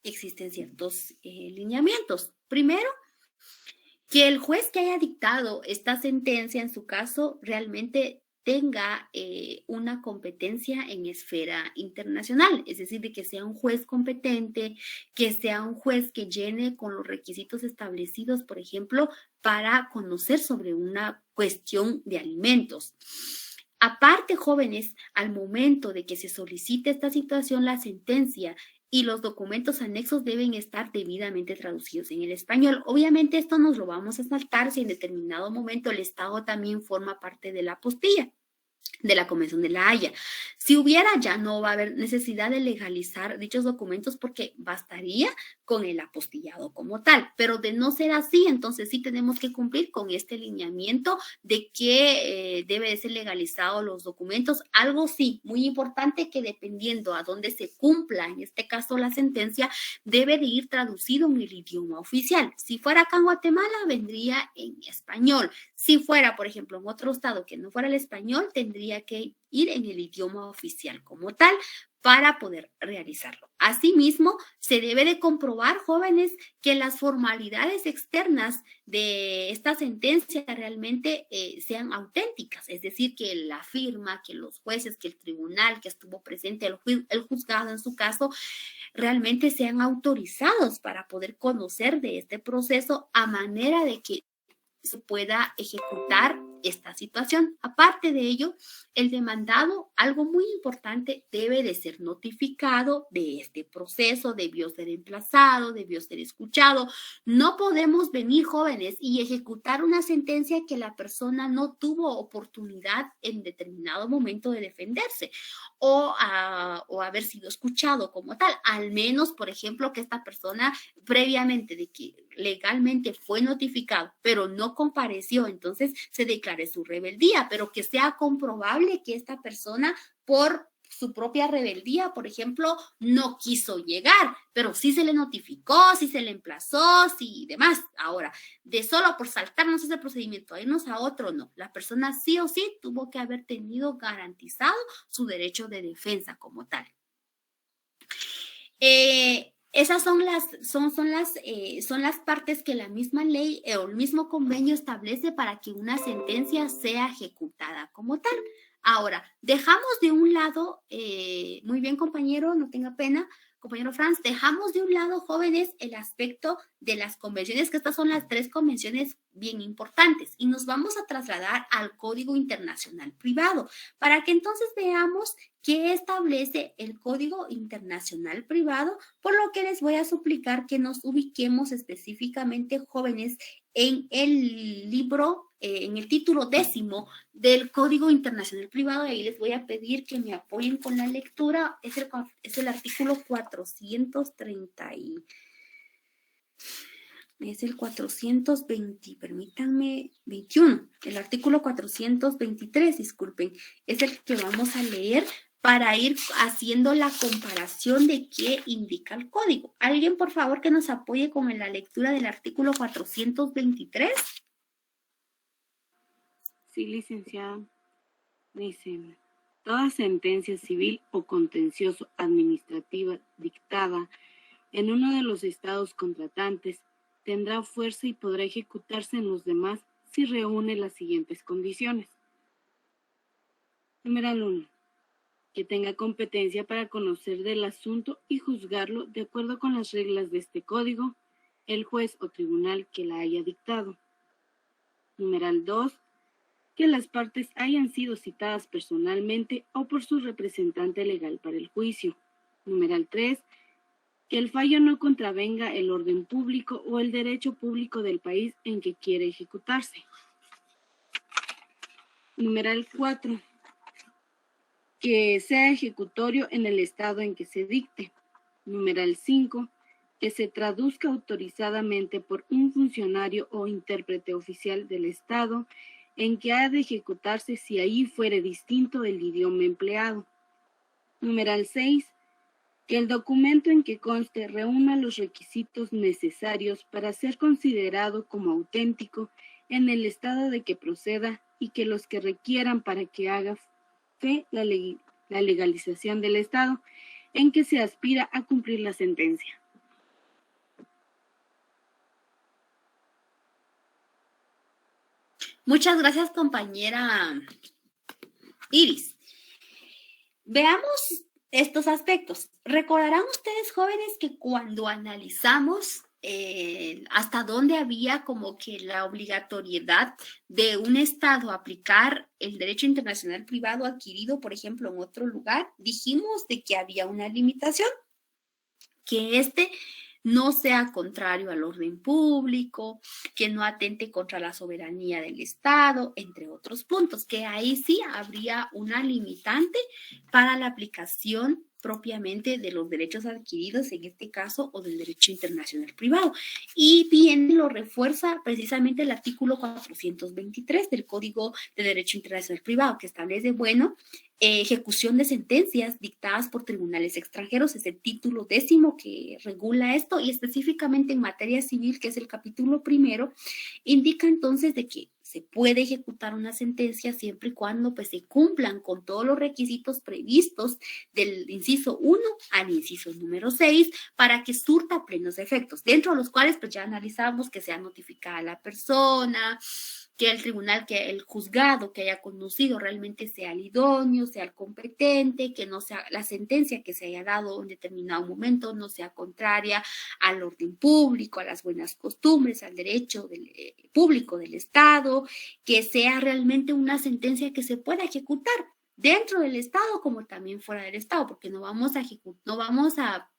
existen ciertos lineamientos. Primero, que el juez que haya dictado esta sentencia, en su caso, realmente tenga una competencia en esfera internacional, es decir, de que sea un juez competente, que sea un juez que llene con los requisitos establecidos, por ejemplo, para conocer sobre una cuestión de alimentos. Aparte, jóvenes, al momento de que se solicite esta situación, la sentencia y los documentos anexos deben estar debidamente traducidos en el español. Obviamente esto nos lo vamos a saltar si en determinado momento el Estado también forma parte de la apostilla de la Convención de la Haya. Si hubiera, ya no va a haber necesidad de legalizar dichos documentos porque bastaría con el apostillado como tal. Pero de no ser así, entonces sí tenemos que cumplir con este lineamiento de que debe de ser legalizados los documentos. Algo sí, muy importante, que dependiendo a dónde se cumpla, en este caso la sentencia, debe de ir traducido en el idioma oficial. Si fuera acá en Guatemala, vendría en español. Si fuera, por ejemplo, en otro estado que no fuera el español, tendría que ir en el idioma oficial como tal para poder realizarlo. Asimismo, se debe de comprobar, jóvenes, que las formalidades externas de esta sentencia realmente sean auténticas, es decir, que la firma, que los jueces, que el tribunal que estuvo presente, el juzgado en su caso, realmente sean autorizados para poder conocer de este proceso a manera de que se pueda ejecutar esta situación. Aparte de ello, el demandado, algo muy importante, debe de ser notificado de este proceso, debió ser emplazado, debió ser escuchado. No podemos venir, jóvenes, y ejecutar una sentencia que la persona no tuvo oportunidad en determinado momento de defenderse o haber sido escuchado como tal. Al menos, por ejemplo, que esta persona previamente de que legalmente fue notificado, pero no compareció, entonces se declare su rebeldía, pero que sea comprobable que esta persona por su propia rebeldía, por ejemplo, no quiso llegar, pero sí se le notificó, sí se le emplazó, sí demás. Ahora, de solo por saltarnos ese procedimiento, a irnos a otro, no. La persona sí o sí tuvo que haber tenido garantizado su derecho de defensa como tal. Esas son las partes que la misma ley o el mismo convenio establece para que una sentencia sea ejecutada como tal. Ahora, dejamos de un lado, muy bien, compañero, no tenga pena, compañero Franz, dejamos de un lado, jóvenes, el aspecto de las convenciones, que estas son las 3 convenciones bien importantes, y nos vamos a trasladar al Código Internacional Privado, para que entonces veamos qué establece el Código Internacional Privado, por lo que les voy a suplicar que nos ubiquemos específicamente, jóvenes, en el libro, en el título 10º del Código Internacional Privado. Ahí les voy a pedir que me apoyen con la lectura. Es el artículo 430 es el 420, permítanme, 21, el artículo 423, disculpen, es el que vamos a leer para ir haciendo la comparación de qué indica el código. ¿Alguien, por favor, que nos apoye con la lectura del artículo 423? Sí, licenciada. Dice, toda sentencia civil o contencioso administrativa dictada en uno de los estados contratantes tendrá fuerza y podrá ejecutarse en los demás si reúne las siguientes condiciones. Numeral 1. Que tenga competencia para conocer del asunto y juzgarlo de acuerdo con las reglas de este código, el juez o tribunal que la haya dictado. Numeral 2. Que las partes hayan sido citadas personalmente o por su representante legal para el juicio. Numeral 3. Que el fallo no contravenga el orden público o el derecho público del país en que quiere ejecutarse. Numeral 4. Que sea ejecutorio en el estado en que se dicte. Numeral 5. Que se traduzca autorizadamente por un funcionario o intérprete oficial del estado en que ha de ejecutarse si ahí fuere distinto el idioma empleado. Numeral 6. Que el documento en que conste reúna los requisitos necesarios para ser considerado como auténtico en el estado de que proceda y que los que requieran para que haga fe la legalización del estado en que se aspira a cumplir la sentencia. Muchas gracias, compañera Iris. Veamos estos aspectos. Recordarán ustedes, jóvenes, que cuando analizamos hasta dónde había como que la obligatoriedad de un Estado aplicar el derecho internacional privado adquirido, por ejemplo, en otro lugar, dijimos de que había una limitación, que no sea contrario al orden público, que no atente contra la soberanía del Estado, entre otros puntos, que ahí sí habría una limitante para la aplicación propiamente de los derechos adquiridos, en este caso, o del derecho internacional privado. Y bien lo refuerza precisamente el artículo 423 del Código de Derecho Internacional Privado, que establece, bueno, ejecución de sentencias dictadas por tribunales extranjeros, es el título 10º que regula esto, y específicamente en materia civil, que es el capítulo 1, indica entonces de que se puede ejecutar una sentencia siempre y cuando pues, se cumplan con todos los requisitos previstos del inciso 1 al inciso número 6 para que surta plenos efectos, dentro de los cuales pues ya analizamos que sea notificada la persona, que el tribunal, que el juzgado que haya conocido realmente sea el idóneo, sea el competente, que no sea la sentencia que se haya dado en determinado momento no sea contraria al orden público, a las buenas costumbres, al derecho público del Estado, que sea realmente una sentencia que se pueda ejecutar dentro del Estado como también fuera del Estado, porque no vamos a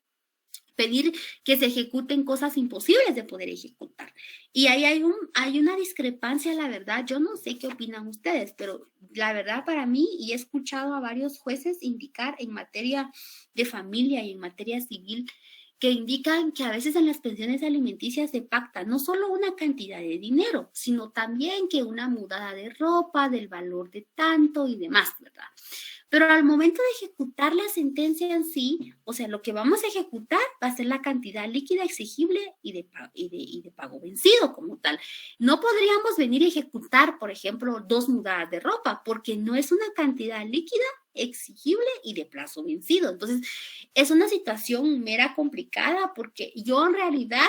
pedir que se ejecuten cosas imposibles de poder ejecutar. Y ahí hay una discrepancia, la verdad. Yo no sé qué opinan ustedes, pero la verdad para mí, y he escuchado a varios jueces indicar en materia de familia y en materia civil, que indican que a veces en las pensiones alimenticias se pacta no solo una cantidad de dinero, sino también que una mudada de ropa, del valor de tanto y demás, ¿verdad? Pero al momento de ejecutar la sentencia en sí, o sea, lo que vamos a ejecutar va a ser la cantidad líquida exigible y de pago vencido como tal. No podríamos venir a ejecutar, por ejemplo, 2 mudadas de ropa, porque no es una cantidad líquida exigible y de plazo vencido. Entonces, es una situación mera complicada porque yo en realidad,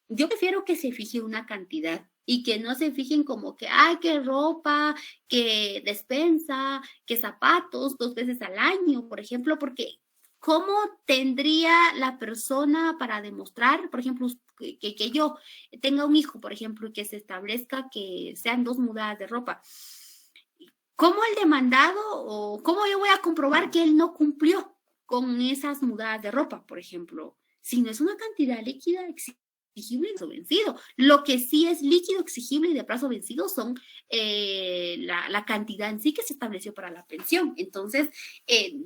yo prefiero que se fije una cantidad y que no se fijen como que, ay, que ropa, que despensa, que zapatos 2 veces al año, por ejemplo, porque ¿cómo tendría la persona para demostrar, por ejemplo, que yo tenga un hijo, por ejemplo, y que se establezca que sean 2 mudadas de ropa? ¿Cómo el demandado o cómo yo voy a comprobar que él no cumplió con esas mudadas de ropa, por ejemplo? Si no es una cantidad líquida exigible y de plazo vencido. Lo que sí es líquido, exigible y de plazo vencido son la cantidad en sí que se estableció para la pensión. Entonces,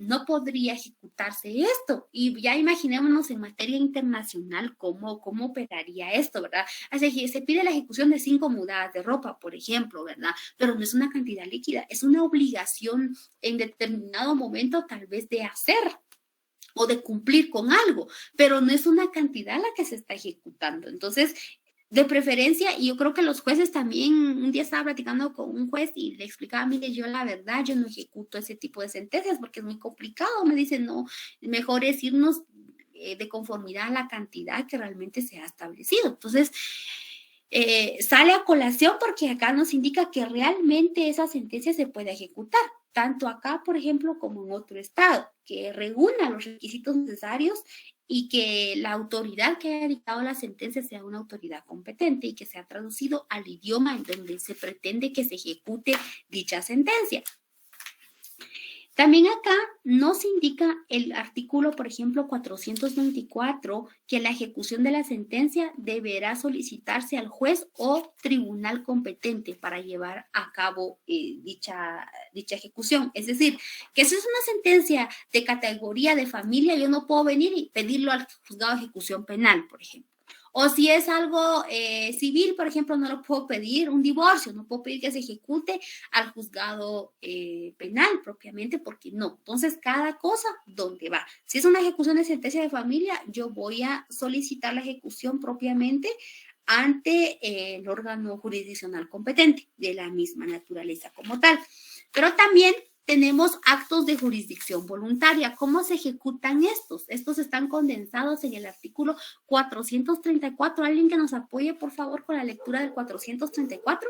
no podría ejecutarse esto. Y ya imaginémonos en materia internacional cómo operaría esto, ¿verdad? Así que se pide la ejecución de 5 mudadas de ropa, por ejemplo, ¿verdad? Pero no es una cantidad líquida, es una obligación en determinado momento tal vez de hacer o de cumplir con algo, pero no es una cantidad la que se está ejecutando. Entonces, de preferencia, y yo creo que los jueces también, un día estaba platicando con un juez y le explicaba, mire, yo la verdad, yo no ejecuto ese tipo de sentencias porque es muy complicado. Me dice, no, mejor es irnos de conformidad a la cantidad que realmente se ha establecido. Entonces, sale a colación porque acá nos indica que realmente esa sentencia se puede ejecutar, tanto acá, por ejemplo, como en otro estado, que reúna los requisitos necesarios y que la autoridad que haya dictado la sentencia sea una autoridad competente y que sea traducido al idioma en donde se pretende que se ejecute dicha sentencia. También acá nos indica el artículo, por ejemplo, 424, que la ejecución de la sentencia deberá solicitarse al juez o tribunal competente para llevar a cabo dicha ejecución. Es decir, que si es una sentencia de categoría de familia, yo no puedo venir y pedirlo al juzgado de ejecución penal, por ejemplo. O si es algo civil, por ejemplo, no lo puedo pedir, un divorcio, no puedo pedir que se ejecute al juzgado penal propiamente, porque no. Entonces, cada cosa, ¿dónde va? Si es una ejecución de sentencia de familia, yo voy a solicitar la ejecución propiamente ante el órgano jurisdiccional competente, de la misma naturaleza como tal. Pero también tenemos actos de jurisdicción voluntaria. ¿Cómo se ejecutan estos? Estos están condensados en el artículo 434. ¿Alguien que nos apoye, por favor, con la lectura del 434?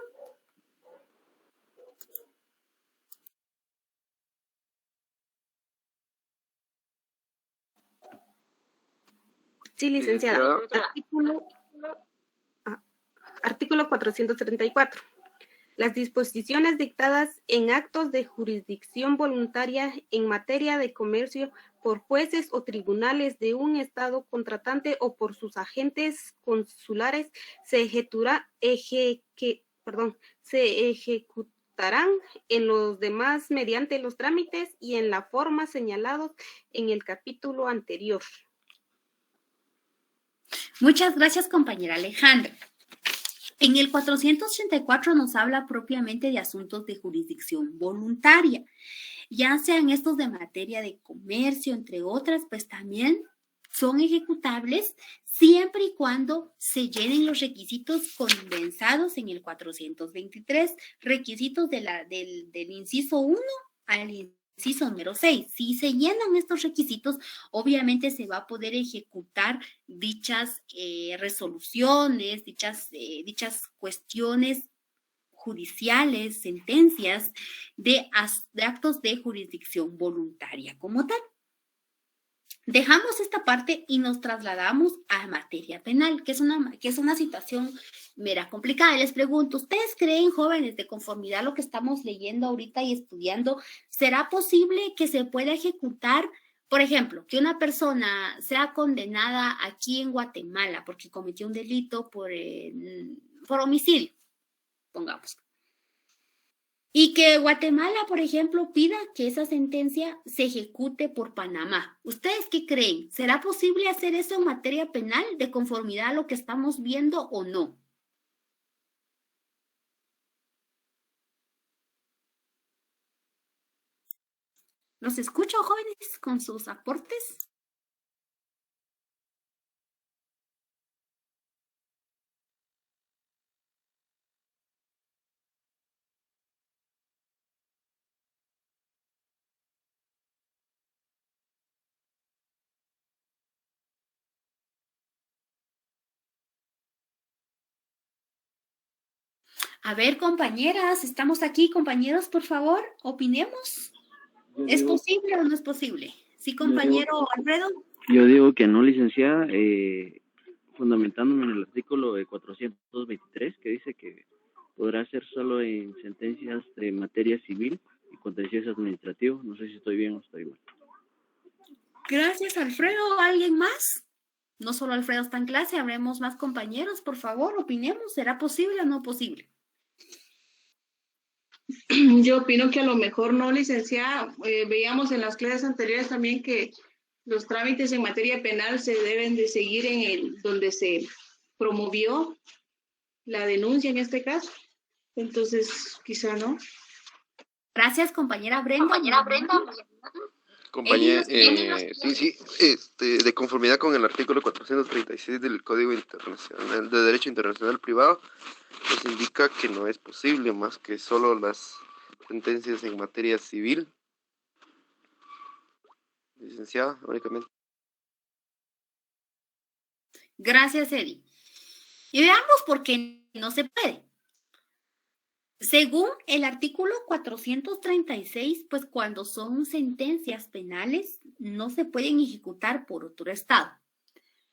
Sí, licenciada. Artículo 434. Las disposiciones dictadas en actos de jurisdicción voluntaria en materia de comercio por jueces o tribunales de un estado contratante o por sus agentes consulares se ejecutarán en los demás mediante los trámites y en la forma señalados en el capítulo anterior. Muchas gracias, compañera Alejandra. En el 484 nos habla propiamente de asuntos de jurisdicción voluntaria, ya sean estos de materia de comercio, entre otras, pues también son ejecutables siempre y cuando se llenen los requisitos condensados en el 423, requisitos del inciso 1 al inciso número 6. Si se llenan estos requisitos, obviamente se va a poder ejecutar dichas resoluciones, dichas cuestiones judiciales, sentencias de actos de jurisdicción voluntaria como tal. Dejamos esta parte y nos trasladamos a materia penal, que es una situación mera complicada. Les pregunto, ¿ustedes creen, jóvenes, de conformidad a lo que estamos leyendo ahorita y estudiando, será posible que se pueda ejecutar, por ejemplo, que una persona sea condenada aquí en Guatemala porque cometió un delito por homicidio, pongamos? Y que Guatemala, por ejemplo, pida que esa sentencia se ejecute por Panamá. ¿Ustedes qué creen? ¿Será posible hacer eso en materia penal de conformidad a lo que estamos viendo o no? ¿Los escucho, jóvenes, con sus aportes? A ver, compañeras, estamos aquí, compañeros, por favor, opinemos. ¿Es posible o no es posible? Sí, compañero Alfredo. Yo digo que no, licenciada, fundamentándome en el artículo de 423, que dice que podrá ser solo en sentencias de materia civil y contencioso administrativo. No sé si estoy bien o estoy mal. Gracias, Alfredo. ¿Alguien más? No solo Alfredo está en clase, habremos más compañeros. Por favor, opinemos. ¿Será posible o no posible? Yo opino que a lo mejor no, licenciada. Veíamos en las clases anteriores también que los trámites en materia penal se deben de seguir en donde se promovió la denuncia en este caso. Entonces, quizá no. Gracias, compañera Brenda. Compañera, sí, de conformidad con el artículo 436 del Código Internacional de Derecho Internacional Privado, nos indica que no es posible más que solo las sentencias en materia civil. Licenciada, únicamente. Gracias, Eddie. Y veamos por qué no se puede. Según el artículo 436, pues cuando son sentencias penales no se pueden ejecutar por otro estado.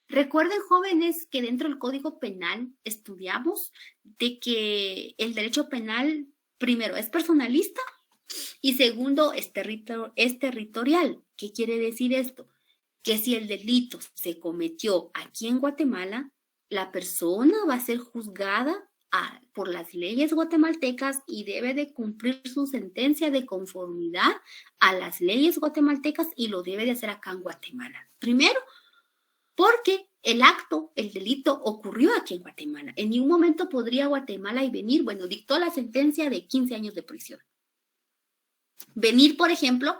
Recuerden, jóvenes, que dentro del Código Penal estudiamos de que el derecho penal, primero, es personalista y segundo, es territorial. ¿Qué quiere decir esto? Que si el delito se cometió aquí en Guatemala, la persona va a ser juzgada por las leyes guatemaltecas y debe de cumplir su sentencia de conformidad a las leyes guatemaltecas y lo debe de hacer acá en Guatemala. Primero, porque el delito ocurrió aquí en Guatemala. En ningún momento podría Guatemala y venir, bueno, dictó la sentencia de 15 años de prisión. Venir, por ejemplo,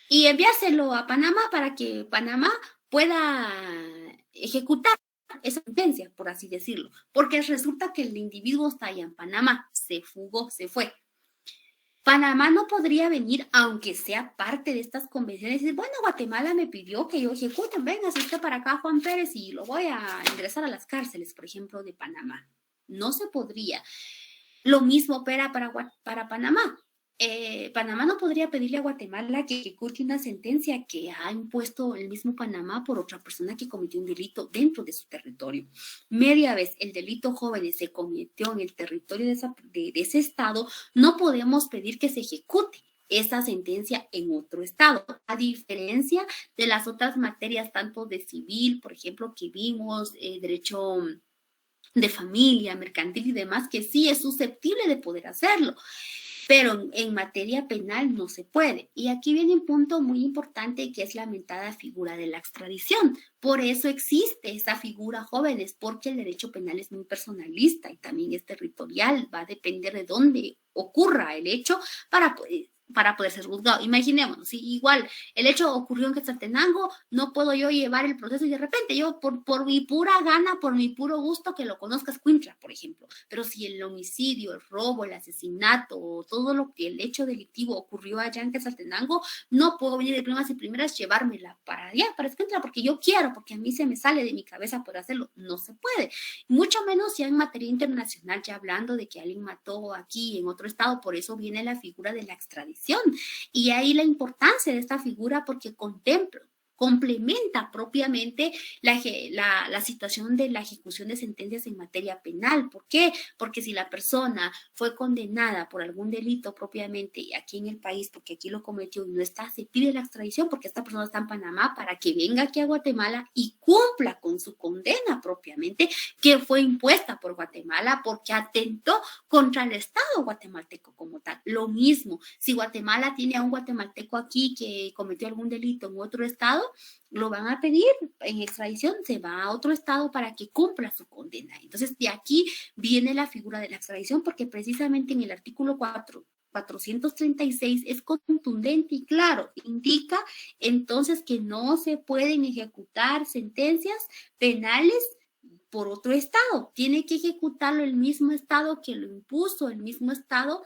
y enviárselo a Panamá para que Panamá pueda ejecutar esa sentencia, por así decirlo, porque resulta que el individuo está allá en Panamá, se fugó, se fue. Panamá no podría venir, aunque sea parte de estas convenciones, y decir, bueno, Guatemala me pidió que yo ejecute, venga, si usted para acá, Juan Pérez, y lo voy a ingresar a las cárceles, por ejemplo, de Panamá. No se podría. Lo mismo opera para Panamá. Panamá no podría pedirle a Guatemala que ejecute una sentencia que ha impuesto el mismo Panamá por otra persona que cometió un delito dentro de su territorio. Media vez el delito, jóvenes, se cometió en el territorio de ese estado, no podemos pedir que se ejecute esa sentencia en otro estado, a diferencia de las otras materias, tanto de civil, por ejemplo, que vimos, derecho de familia, mercantil y demás, que sí es susceptible de poder hacerlo. Pero en materia penal no se puede. Y aquí viene un punto muy importante que es la mentada figura de la extradición. Por eso existe esa figura, jóvenes, porque el derecho penal es muy personalista y también es territorial. Va a depender de dónde ocurra el hecho para poder ser juzgado. Imaginémonos, si igual el hecho ocurrió en Quetzaltenango, no puedo yo llevar el proceso y de repente yo por mi pura gana, por mi puro gusto que lo conozcas Cuintla, por ejemplo. Pero si el homicidio, el robo, el asesinato o todo lo que el hecho delictivo ocurrió allá en Quetzaltenango, no puedo venir de primeras y primeras llevármela para allá, para Cuintla, porque yo quiero, porque a mí se me sale de mi cabeza poder hacerlo. No se puede. Mucho menos ya en materia internacional, ya hablando de que alguien mató aquí en otro estado, por eso viene la figura de la extradición. Y ahí la importancia de esta figura porque complementa propiamente la situación de la ejecución de sentencias en materia penal. ¿Por qué? Porque si la persona fue condenada por algún delito propiamente aquí en el país, porque aquí lo cometió y no está, se pide la extradición porque esta persona está en Panamá para que venga aquí a Guatemala y cumpla con su condena propiamente que fue impuesta por Guatemala porque atentó contra el Estado guatemalteco como tal. Lo mismo, si Guatemala tiene a un guatemalteco aquí que cometió algún delito en otro estado, lo van a pedir en extradición, se va a otro estado para que cumpla su condena. Entonces, de aquí viene la figura de la extradición, porque precisamente en el artículo 436 es contundente y claro, indica entonces que no se pueden ejecutar sentencias penales por otro estado. Tiene que ejecutarlo el mismo estado que lo impuso, el mismo estado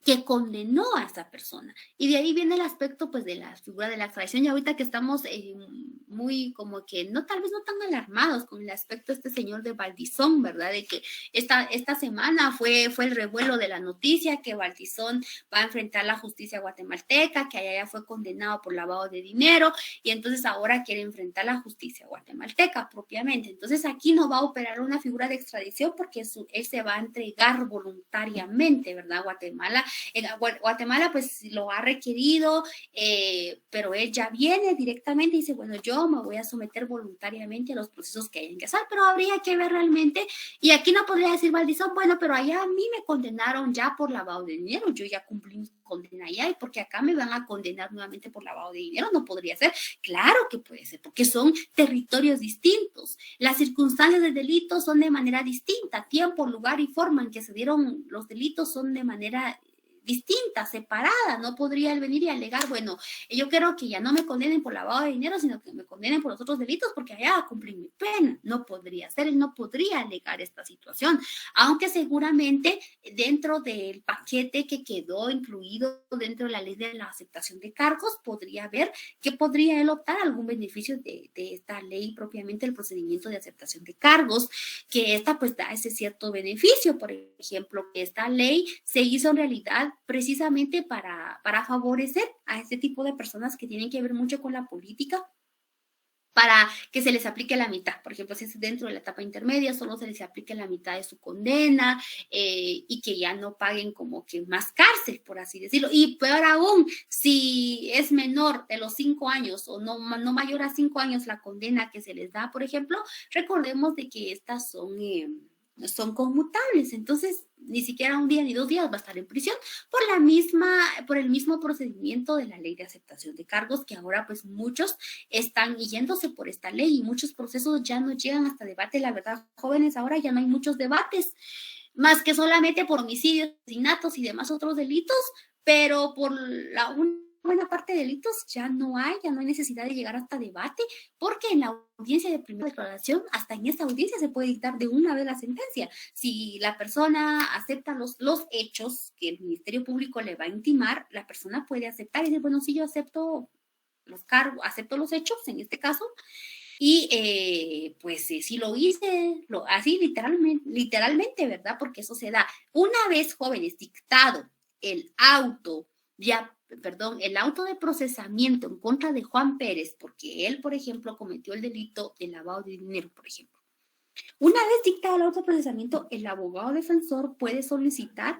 que condenó a esa persona. Y de ahí viene el aspecto pues de la figura de la extradición. Y ahorita que estamos muy como que tal vez no tan alarmados con el aspecto de este señor de Valdizón, ¿verdad? De que esta semana fue el revuelo de la noticia que Valdizón va a enfrentar la justicia guatemalteca, que allá fue condenado por lavado de dinero y entonces ahora quiere enfrentar la justicia guatemalteca propiamente. Entonces aquí no va a operar una figura de extradición porque él se va a entregar voluntariamente, ¿verdad? Guatemala pues lo ha requerido, pero él ya viene directamente y dice, bueno, yo me voy a someter voluntariamente a los procesos que hayan que hacer, pero habría que ver realmente, y aquí no podría decir Valdizón, bueno, pero allá a mí me condenaron ya por lavado de dinero, yo ya cumplí mi condena allá, y porque acá me van a condenar nuevamente por lavado de dinero, no podría ser. Claro que puede ser, porque son territorios distintos, las circunstancias del delito son de manera distinta, tiempo, lugar y forma en que se dieron los delitos son de manera distinta, separada. No podría él venir y alegar, bueno, yo quiero que ya no me condenen por lavado de dinero, sino que me condenen por los otros delitos porque allá cumplí mi pena. No podría ser, él no podría alegar esta situación, aunque seguramente dentro del paquete que quedó incluido dentro de la ley de la aceptación de cargos, podría ver que podría él optar a algún beneficio de esta ley propiamente, el procedimiento de aceptación de cargos, que esta pues da ese cierto beneficio. Por ejemplo, que esta ley se hizo en realidad precisamente para favorecer a este tipo de personas que tienen que ver mucho con la política, para que se les aplique la mitad. Por ejemplo, si es dentro de la etapa intermedia, solo se les aplique la mitad de su condena y que ya no paguen como que más cárcel, por así decirlo. Y peor aún, si es menor de los 5 años o no mayor a 5 años la condena que se les da, por ejemplo, recordemos de que estas son conmutables, entonces ni siquiera un día ni 2 días va a estar en prisión por el mismo procedimiento de la ley de aceptación de cargos, que ahora pues muchos están yéndose por esta ley y muchos procesos ya no llegan hasta debate. La verdad, jóvenes, ahora ya no hay muchos debates, más que solamente por homicidios, asesinatos y demás otros delitos, pero por una buena parte de delitos ya no hay necesidad de llegar hasta debate, porque en la audiencia de primera declaración, hasta en esta audiencia se puede dictar de una vez la sentencia. Si la persona acepta los hechos que el Ministerio Público le va a intimar, la persona puede aceptar y decir, bueno, sí, yo acepto los cargos, acepto los hechos en este caso, y pues si lo hice, así literalmente, ¿verdad? Porque eso se da. Una vez, jóvenes, dictado el auto de procesamiento en contra de Juan Pérez, porque él, por ejemplo, cometió el delito de lavado de dinero, por ejemplo. Una vez dictado el auto de procesamiento, el abogado defensor puede solicitar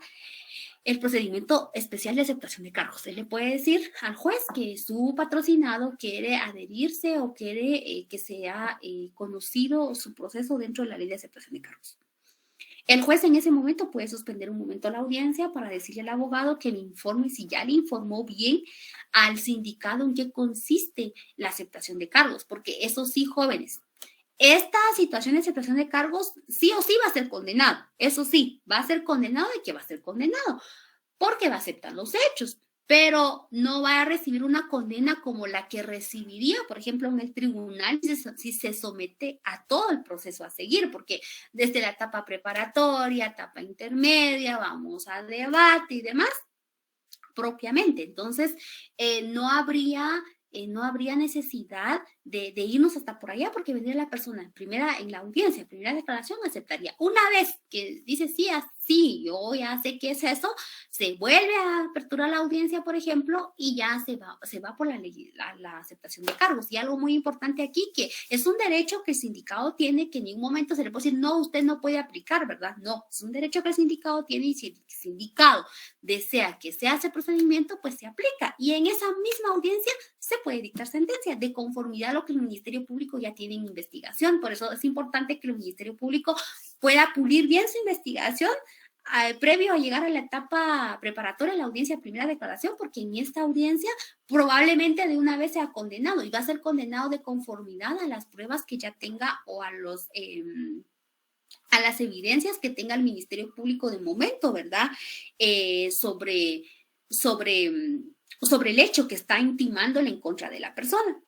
el procedimiento especial de aceptación de cargos. Él le puede decir al juez que su patrocinado quiere adherirse o quiere que sea conocido su proceso dentro de la ley de aceptación de cargos. El juez en ese momento puede suspender un momento la audiencia para decirle al abogado que le informe si ya le informó bien al sindicado en qué consiste la aceptación de cargos, porque eso sí, jóvenes, esta situación de aceptación de cargos sí o sí va a ser condenado. Eso sí, va a ser condenado y que va a ser condenado, porque va a aceptar los hechos, pero no va a recibir una condena como la que recibiría, por ejemplo, en el tribunal si se somete a todo el proceso a seguir, porque desde la etapa preparatoria, etapa intermedia, vamos a debate y demás, propiamente. Entonces, no habría necesidad de irnos hasta por allá, porque vendría la persona en la audiencia, primera declaración, aceptaría. Una vez que dice sí, yo ya sé qué es eso, se vuelve a aperturar la audiencia, por ejemplo, y ya se va por la aceptación de cargos. Y algo muy importante aquí, que es un derecho que el sindicado tiene, que en ningún momento se le puede decir, no, usted no puede aplicar, ¿verdad? No, es un derecho que el sindicado tiene, y si el sindicado desea que se hace procedimiento, pues se aplica. Y en esa misma audiencia se puede dictar sentencia de conformidad a lo que el Ministerio Público ya tiene en investigación. Por eso es importante que el Ministerio Público pueda pulir bien su investigación previo a llegar a la etapa preparatoria, la audiencia de primera declaración, porque en esta audiencia probablemente de una vez sea condenado, y va a ser condenado de conformidad a las pruebas que ya tenga o a las evidencias que tenga el Ministerio Público de momento, ¿verdad? Sobre el hecho que está intimándole en contra de la persona.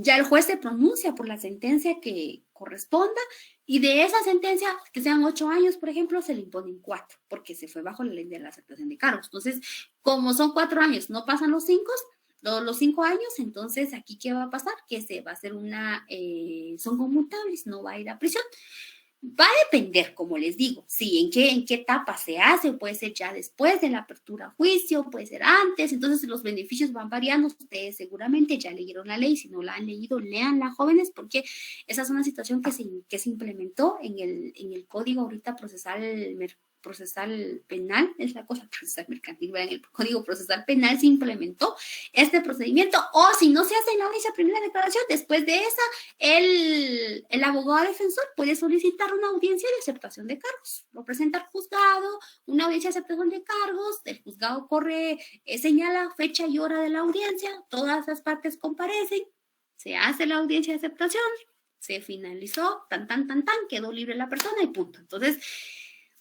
Ya el juez se pronuncia por la sentencia que corresponda, y de esa sentencia, que sean 8 años, por ejemplo, se le imponen 4, porque se fue bajo la ley de la aceptación de cargos. Entonces, como son 4 años, no pasan los 5 años, entonces aquí ¿qué va a pasar? Que se va a hacer son conmutables, no va a ir a prisión. Va a depender, como les digo, sí, en qué etapa se hace, puede ser ya después de la apertura a juicio, puede ser antes, entonces los beneficios van variando. Ustedes seguramente ya leyeron la ley, si no la han leído, léanla, jóvenes, porque esa es una situación que se implementó en el Código ahorita procesal penal, es la cosa procesal mercantil, en el Código Procesal Penal se implementó este procedimiento, o si no se hace en la audiencia primera declaración, después de esa, el abogado defensor puede solicitar una audiencia de aceptación de cargos, lo presenta al juzgado, una audiencia de aceptación de cargos, el juzgado señala fecha y hora de la audiencia, todas las partes comparecen, se hace la audiencia de aceptación, se finalizó, quedó libre la persona y punto. Entonces,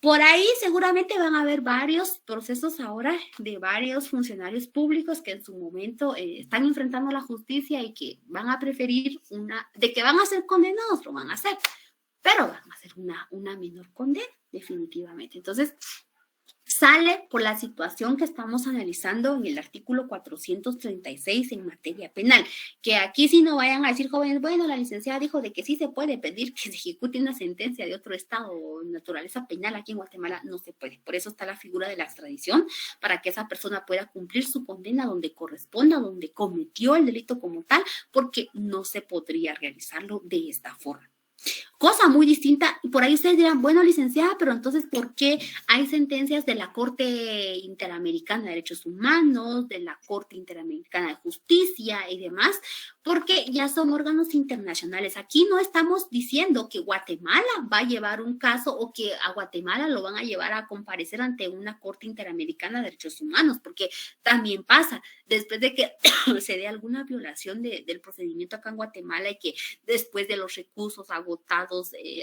Por ahí seguramente van a haber varios procesos ahora de varios funcionarios públicos que en su momento están enfrentando la justicia y que van a preferir de que van a ser condenados, lo van a hacer, pero van a hacer una menor condena, definitivamente. Entonces, sale por la situación que estamos analizando en el artículo 436 en materia penal, que aquí sí no vayan a decir jóvenes, bueno, la licenciada dijo de que sí se puede pedir que se ejecute una sentencia de otro estado o naturaleza penal aquí en Guatemala, no se puede. Por eso está la figura de la extradición, para que esa persona pueda cumplir su condena donde corresponda, donde cometió el delito como tal, porque no se podría realizarlo de esta forma. Cosa muy distinta, y por ahí ustedes dirán, bueno, licenciada, pero entonces, ¿por qué hay sentencias de la Corte Interamericana de Derechos Humanos, de la Corte Interamericana de Justicia y demás? Porque ya son órganos internacionales. Aquí no estamos diciendo que Guatemala va a llevar un caso o que a Guatemala lo van a llevar a comparecer ante una Corte Interamericana de Derechos Humanos, porque también pasa, después de que se dé alguna violación del procedimiento acá en Guatemala y que después de los recursos agotados,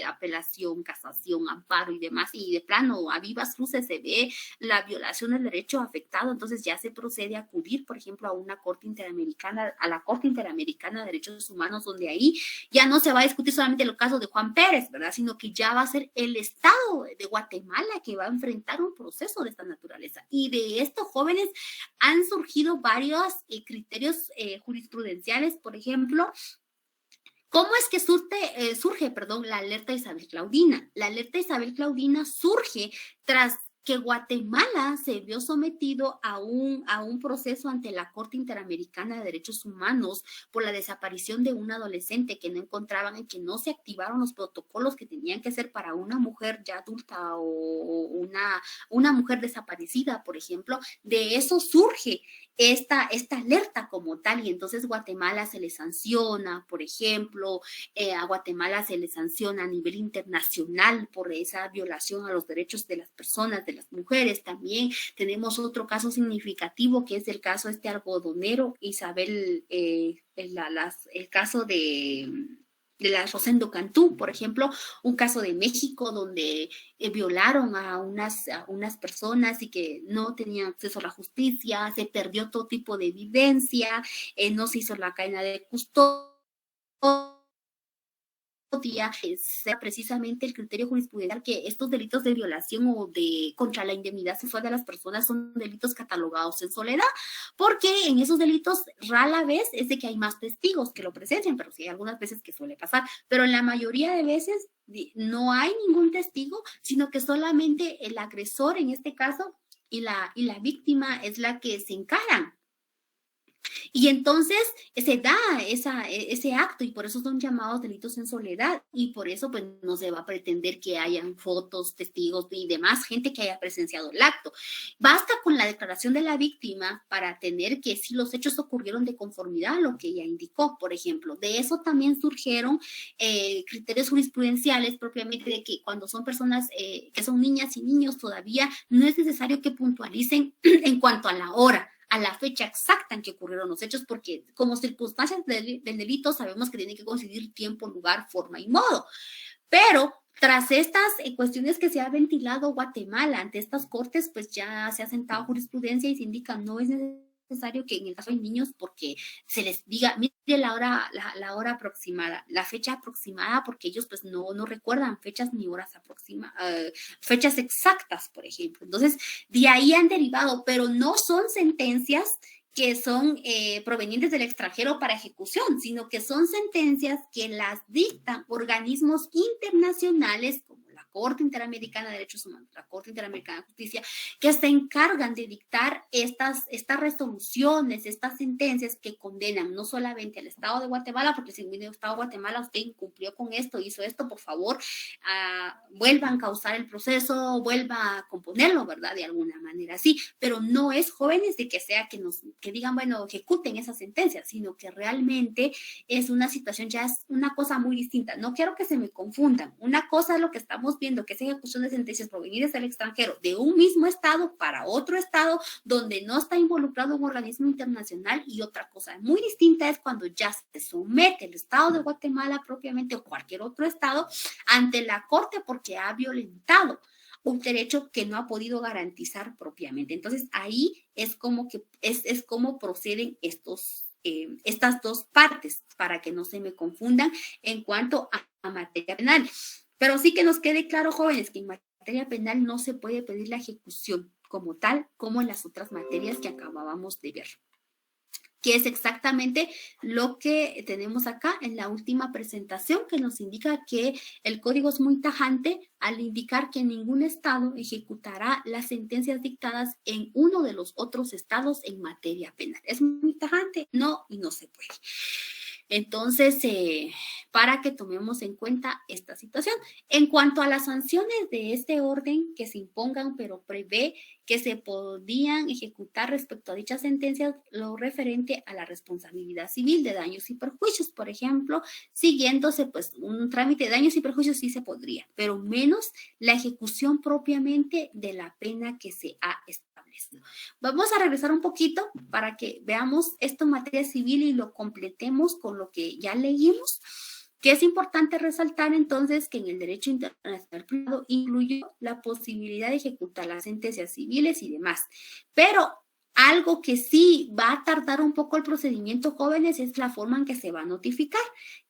apelación, casación, amparo y demás, y de plano a vivas luces se ve la violación del derecho afectado, entonces ya se procede a acudir, por ejemplo, a una Corte Interamericana, a la Corte Interamericana de Derechos Humanos, donde ahí ya no se va a discutir solamente el caso de Juan Pérez, ¿verdad? Sino que ya va a ser el Estado de Guatemala que va a enfrentar un proceso de esta naturaleza. Y de estos jóvenes han surgido varios criterios jurisprudenciales, por ejemplo. ¿Cómo es que surge la alerta Isabel Claudina? La alerta Isabel Claudina surge tras que Guatemala se vio sometido a un proceso ante la Corte Interamericana de Derechos Humanos por la desaparición de un adolescente que no encontraban y que no se activaron los protocolos que tenían que ser para una mujer ya adulta o una mujer desaparecida, por ejemplo. De eso surge esta alerta como tal, y entonces Guatemala se le sanciona, por ejemplo, a Guatemala se le sanciona a nivel internacional por esa violación a los derechos de las personas, de las mujeres. También tenemos otro caso significativo que es el caso algodonero, Isabel, el caso de la Rosendo Cantú, por ejemplo, un caso de México donde violaron a unas personas y que no tenían acceso a la justicia, se perdió todo tipo de evidencia, no se hizo la cadena de custodia. Sea precisamente el criterio jurisprudencial que estos delitos de violación o de contra la indemnidad sexual de las personas son delitos catalogados en soledad, porque en esos delitos rara vez es de que hay más testigos que lo presencian, pero sí hay algunas veces que suele pasar, pero en la mayoría de veces no hay ningún testigo, sino que solamente el agresor en este caso y la víctima es la que se encaran. Y entonces se da ese acto y por eso son llamados delitos en soledad y por eso pues no se va a pretender que hayan fotos, testigos y demás gente que haya presenciado el acto. Basta con la declaración de la víctima para tener que si los hechos ocurrieron de conformidad a lo que ella indicó, por ejemplo. De eso también surgieron criterios jurisprudenciales propiamente de que cuando son personas que son niñas y niños todavía no es necesario que puntualicen en cuanto a la hora, a la fecha exacta en que ocurrieron los hechos, porque como circunstancias del delito sabemos que tiene que coincidir tiempo, lugar, forma y modo. Pero tras estas cuestiones que se ha ventilado Guatemala ante estas cortes, pues ya se ha sentado jurisprudencia y se indica no es necesario que en el caso de niños porque se les diga, mire la hora aproximada, la fecha aproximada, porque ellos pues no recuerdan fechas ni horas fechas exactas, por ejemplo. Entonces, de ahí han derivado, pero no son sentencias que son provenientes del extranjero para ejecución, sino que son sentencias que las dictan organismos internacionales como la Corte Interamericana de Derechos Humanos, la Corte Interamericana de Justicia, que se encargan de dictar estas resoluciones, estas sentencias que condenan no solamente al Estado de Guatemala, porque si el Estado de Guatemala usted incumplió con esto, hizo esto, por favor, vuelvan a causar el proceso, vuelva a componerlo, ¿verdad? De alguna manera, sí, pero no es jóvenes de que sea que digan, bueno, ejecuten esa sentencia, sino que realmente es una situación, ya es una cosa muy distinta. No quiero que se me confundan. Una cosa es lo que estamos viendo, que es ejecución de sentencias provenientes del extranjero, de un mismo estado para otro estado, donde no está involucrado un organismo internacional, y otra cosa muy distinta es cuando ya se somete el Estado de Guatemala propiamente o cualquier otro estado ante la Corte porque ha violentado un derecho que no ha podido garantizar propiamente. Entonces, ahí es como que es como proceden estas dos partes, para que no se me confundan en cuanto a materia penal. Pero sí que nos quede claro, jóvenes, que en materia penal no se puede pedir la ejecución como tal, como en las otras materias que acabábamos de ver, que es exactamente lo que tenemos acá en la última presentación, que nos indica que el código es muy tajante al indicar que ningún estado ejecutará las sentencias dictadas en uno de los otros estados en materia penal. Es muy tajante, no, y no se puede. Entonces, para que tomemos en cuenta esta situación. En cuanto a las sanciones de este orden que se impongan, pero prevé que se podían ejecutar respecto a dichas sentencias lo referente a la responsabilidad civil de daños y perjuicios, por ejemplo, siguiéndose pues un trámite de daños y perjuicios sí se podría, pero menos la ejecución propiamente de la pena que se ha establecido. Vamos a regresar un poquito para que veamos esto en materia civil y lo completemos con lo que ya leímos, que es importante resaltar entonces que en el derecho internacional privado incluyó la posibilidad de ejecutar las sentencias civiles y demás, pero algo que sí va a tardar un poco el procedimiento, jóvenes, es la forma en que se va a notificar,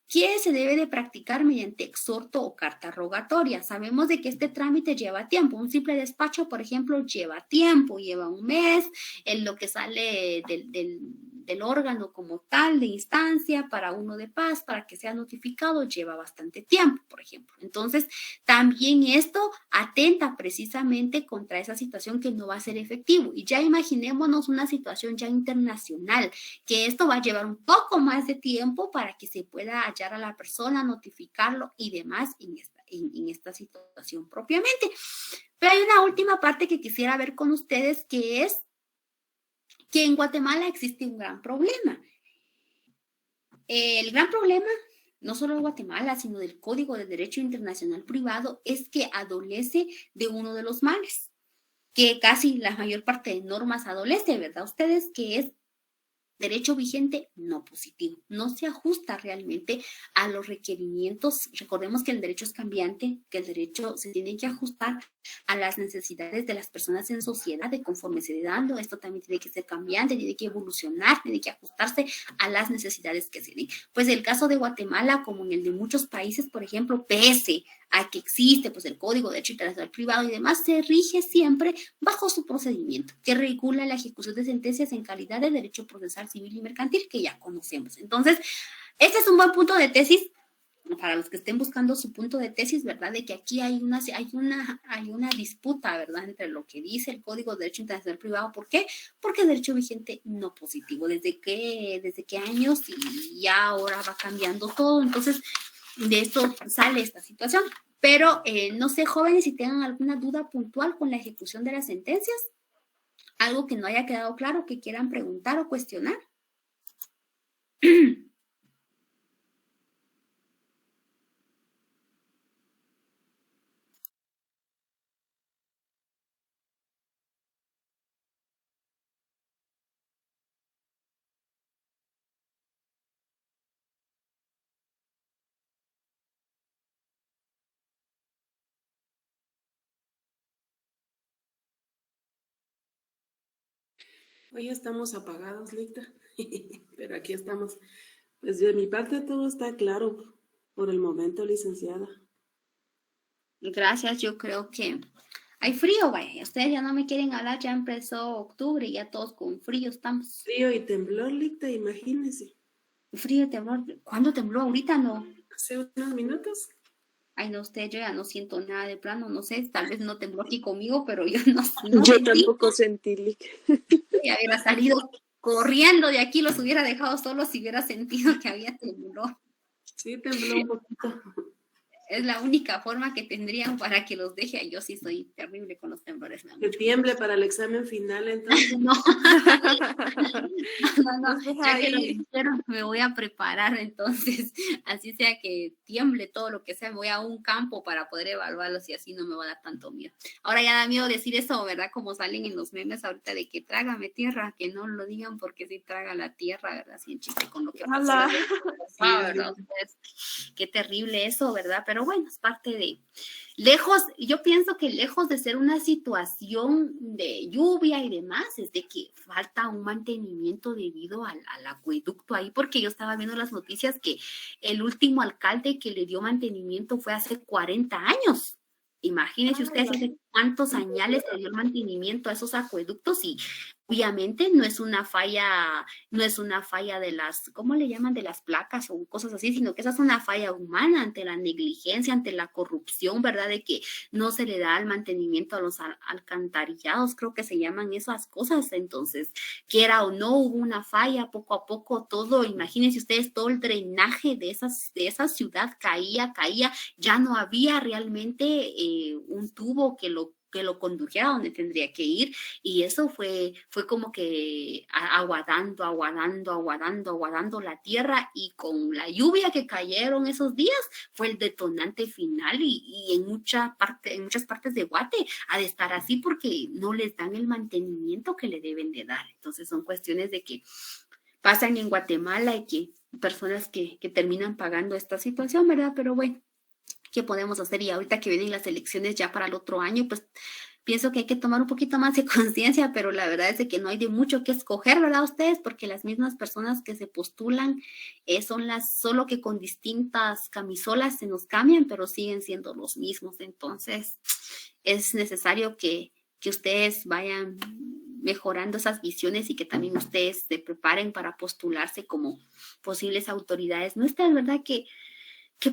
que se debe de practicar mediante exhorto o carta rogatoria. Sabemos de que este trámite lleva tiempo. Un simple despacho, por ejemplo, lleva tiempo, lleva un mes en lo que sale del órgano como tal, de instancia, para uno de paz, para que sea notificado, lleva bastante tiempo, por ejemplo. Entonces, también esto atenta precisamente contra esa situación que no va a ser efectivo. Y ya imaginémonos una situación ya internacional, que esto va a llevar un poco más de tiempo para que se pueda hallar a la persona, notificarlo y demás en esta situación propiamente. Pero hay una última parte que quisiera ver con ustedes, que es que en Guatemala existe un gran problema. El gran problema, no solo de Guatemala, sino del Código de Derecho Internacional Privado, es que adolece de uno de los males, que casi la mayor parte de normas adolece, ¿verdad? Ustedes, que es derecho vigente no positivo, no se ajusta realmente a los requerimientos. Recordemos que el derecho es cambiante, que el derecho se tiene que ajustar a las necesidades de las personas en sociedad, de conforme se va dando. Esto también tiene que ser cambiante, tiene que evolucionar, tiene que ajustarse a las necesidades que se den. Pues el caso de Guatemala, como en el de muchos países, por ejemplo, pese a que existe pues el Código de Derecho Internacional Privado y demás, se rige siempre bajo su procedimiento, que regula la ejecución de sentencias en calidad de derecho procesal civil y mercantil, que ya conocemos. Entonces, este es un buen punto de tesis para los que estén buscando su punto de tesis, ¿verdad? De que aquí hay una disputa, ¿verdad? Entre lo que dice el Código de Derecho Internacional Privado. ¿Por qué? Porque el derecho vigente no positivo. ¿Desde qué años? Y ya ahora va cambiando todo. Entonces, de esto sale esta situación. Pero no sé, jóvenes, si tengan alguna duda puntual con la ejecución de las sentencias, algo que no haya quedado claro, que quieran preguntar o cuestionar. Hoy estamos apagados, Licta, pero aquí estamos. Pues de mi parte todo está claro por el momento, licenciada. Gracias, yo creo que hay frío, vaya. Ustedes ya no me quieren hablar, ya empezó octubre y ya todos con frío estamos. Frío y temblor, Licta, imagínese. Frío y temblor. ¿Cuándo tembló? Ahorita no. Hace unos minutos. Ay, no, usted, yo ya no siento nada de plano, no sé, tal vez no tembló aquí conmigo, pero yo no Yo sentí. tampoco sentí, Lic. Ya hubiera salido corriendo de aquí, los hubiera dejado solos si hubiera sentido que había temblor. Sí, tembló un poquito. Es la única forma que tendrían para que los deje. Yo sí soy terrible con los temblores. Que tiemble para el examen final, entonces. No. Ya que lo dijeron, me voy a preparar, entonces, así sea que tiemble todo lo que sea, me voy a un campo para poder evaluarlos y así no me va a dar tanto miedo. Ahora ya da miedo decir eso, ¿verdad? Como salen en los memes ahorita de que trágame tierra, que no lo digan porque sí traga la tierra, ¿verdad? Así en chiste con lo que pasa. ¿Verdad? Entonces, qué terrible eso, ¿verdad? Pero Pero bueno, es parte de, lejos, yo pienso que lejos de ser una situación de lluvia y demás, es de que falta un mantenimiento debido al acueducto ahí, porque yo estaba viendo las noticias que el último alcalde que le dio mantenimiento fue hace 40 años. Imagínense ustedes hace cuántos años se dio el mantenimiento a esos acueductos y obviamente no es una falla de las, ¿cómo le llaman? De las placas o cosas así, sino que esa es una falla humana ante la negligencia, ante la corrupción, ¿verdad? De que no se le da el mantenimiento a los alcantarillados, creo que se llaman esas cosas. Entonces, quiera o no, hubo una falla, poco a poco todo, imagínense ustedes, todo el drenaje de esa ciudad caía, ya no había realmente un tubo que lo condujera a donde tendría que ir, y eso fue como que aguadando la tierra, y con la lluvia que cayeron esos días fue el detonante final, y en muchas partes de Guate ha de estar así porque no les dan el mantenimiento que le deben de dar. Entonces son cuestiones de que pasan en Guatemala y que personas que terminan pagando esta situación, ¿verdad? Pero bueno, ¿qué podemos hacer? Y ahorita que vienen las elecciones ya para el otro año, pues pienso que hay que tomar un poquito más de conciencia, pero la verdad es de que no hay de mucho que escoger, ¿verdad ustedes? Porque las mismas personas que se postulan son solo que con distintas camisolas se nos cambian, pero siguen siendo los mismos. Entonces, es necesario que ustedes vayan mejorando esas visiones y que también ustedes se preparen para postularse como posibles autoridades nuestras, ¿verdad? Que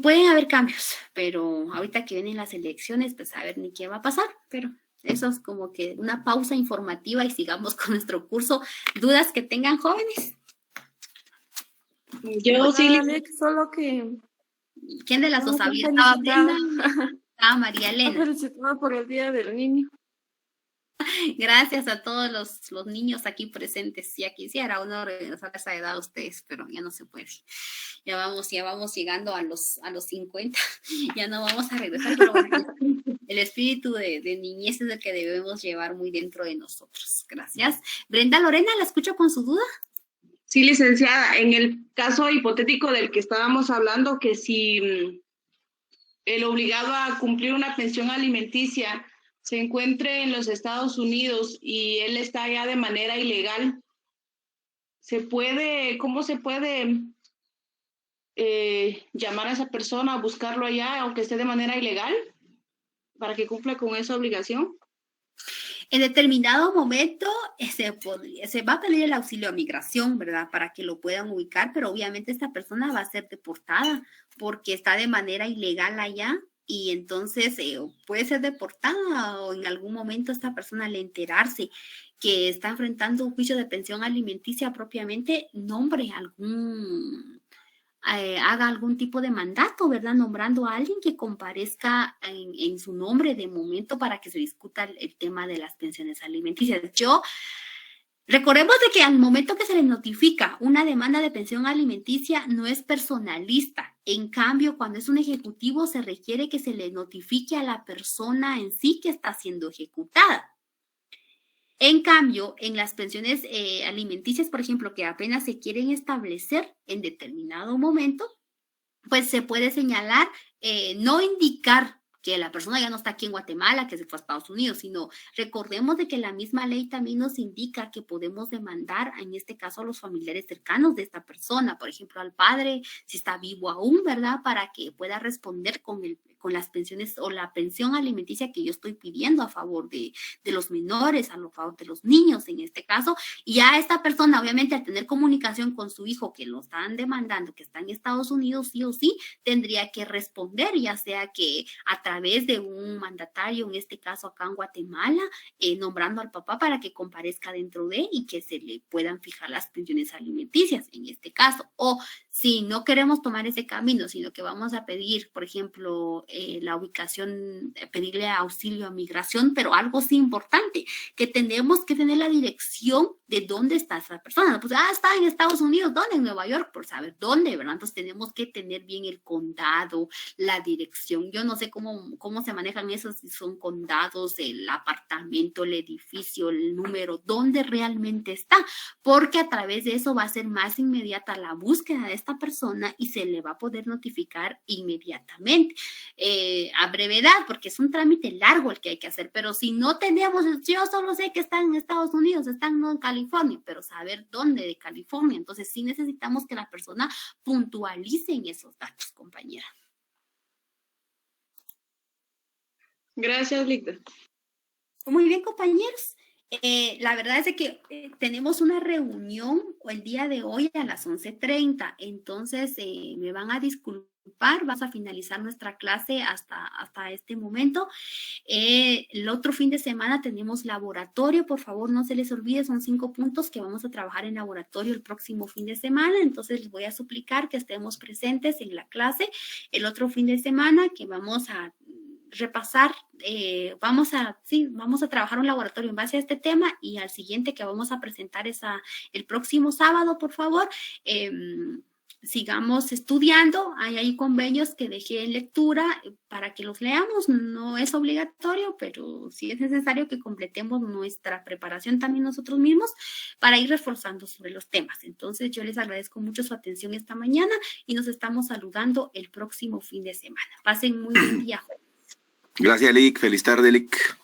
pueden haber cambios, pero ahorita que vienen las elecciones, pues a ver ni qué va a pasar, pero eso es como que una pausa informativa y sigamos con nuestro curso. ¿Dudas que tengan, jóvenes? Yo sí, solo que... ¿Quién de las dos había? ¿Estaba Brenda? Estaba María Elena. Felicitada por el Día del Niño. Gracias a todos los niños aquí presentes. Ya quisiera uno regresar a esa edad a ustedes, pero ya no se puede. Ya vamos llegando a los 50, ya no vamos a regresar, pero bueno, el espíritu de niñez es el que debemos llevar muy dentro de nosotros. Gracias. Brenda Lorena, ¿la escucho con su duda? Sí, licenciada, en el caso hipotético del que estábamos hablando, que si el obligado a cumplir una pensión alimenticia se encuentre en los Estados Unidos y él está allá de manera ilegal, ¿cómo se puede llamar a esa persona, buscarlo allá, aunque esté de manera ilegal, para que cumpla con esa obligación? En determinado momento se va a pedir el auxilio a migración, ¿verdad? Para que lo puedan ubicar, pero obviamente esta persona va a ser deportada porque está de manera ilegal allá. Y entonces puede ser deportada o en algún momento esta persona al enterarse que está enfrentando un juicio de pensión alimenticia propiamente, haga algún tipo de mandato, ¿verdad? Nombrando a alguien que comparezca en su nombre de momento para que se discuta el tema de las pensiones alimenticias. Recordemos de que al momento que se le notifica una demanda de pensión alimenticia no es personalista. En cambio, cuando es un ejecutivo se requiere que se le notifique a la persona en sí que está siendo ejecutada. En cambio, en las pensiones alimenticias, por ejemplo, que apenas se quieren establecer en determinado momento, pues se puede señalar, no indicar que la persona ya no está aquí en Guatemala, que se fue a Estados Unidos, sino recordemos de que la misma ley también nos indica que podemos demandar, en este caso, a los familiares cercanos de esta persona, por ejemplo, al padre, si está vivo aún, ¿verdad? Para que pueda responder con las pensiones o la pensión alimenticia que yo estoy pidiendo a favor de los menores, a favor de los niños en este caso, y a esta persona, obviamente, al tener comunicación con su hijo que lo están demandando, que está en Estados Unidos, sí o sí, tendría que responder, ya sea que a través de un mandatario, en este caso acá en Guatemala, nombrando al papá para que comparezca dentro de y que se le puedan fijar las pensiones alimenticias en este caso. O si no queremos tomar ese camino, sino que vamos a pedir, por ejemplo, la ubicación, pedirle auxilio a migración, pero algo sí importante, que tenemos que tener la dirección de dónde está esa persona. Pues, está en Estados Unidos, ¿dónde? En Nueva York, por saber dónde, ¿verdad? Entonces tenemos que tener bien el condado, la dirección. Yo no sé cómo se manejan esos, si son condados, el apartamento, el edificio, el número, dónde realmente está, porque a través de eso va a ser más inmediata la búsqueda de esta persona y se le va a poder notificar inmediatamente, a brevedad, porque es un trámite largo el que hay que hacer, pero si no tenemos, yo solo sé que están en Estados Unidos, están no en California, pero saber dónde de California, entonces sí necesitamos que la persona puntualice en esos datos, compañera. Gracias, Licta. Muy bien, compañeros. La verdad es de que tenemos una reunión el día de hoy a las 11:30, entonces me van a disculpar, vamos a finalizar nuestra clase hasta este momento. El otro fin de semana tenemos laboratorio, por favor no se les olvide, son 5 puntos que vamos a trabajar en laboratorio el próximo fin de semana, entonces les voy a suplicar que estemos presentes en la clase el otro fin de semana, que vamos a repasar, vamos a trabajar un laboratorio en base a este tema, y al siguiente que vamos a presentar es el próximo sábado, por favor. Sigamos estudiando, hay convenios que dejé en lectura para que los leamos, no es obligatorio, pero sí es necesario que completemos nuestra preparación también nosotros mismos para ir reforzando sobre los temas. Entonces yo les agradezco mucho su atención esta mañana y nos estamos saludando el próximo fin de semana. Pasen muy buen día. Gracias, Lic. Feliz tarde, Lic.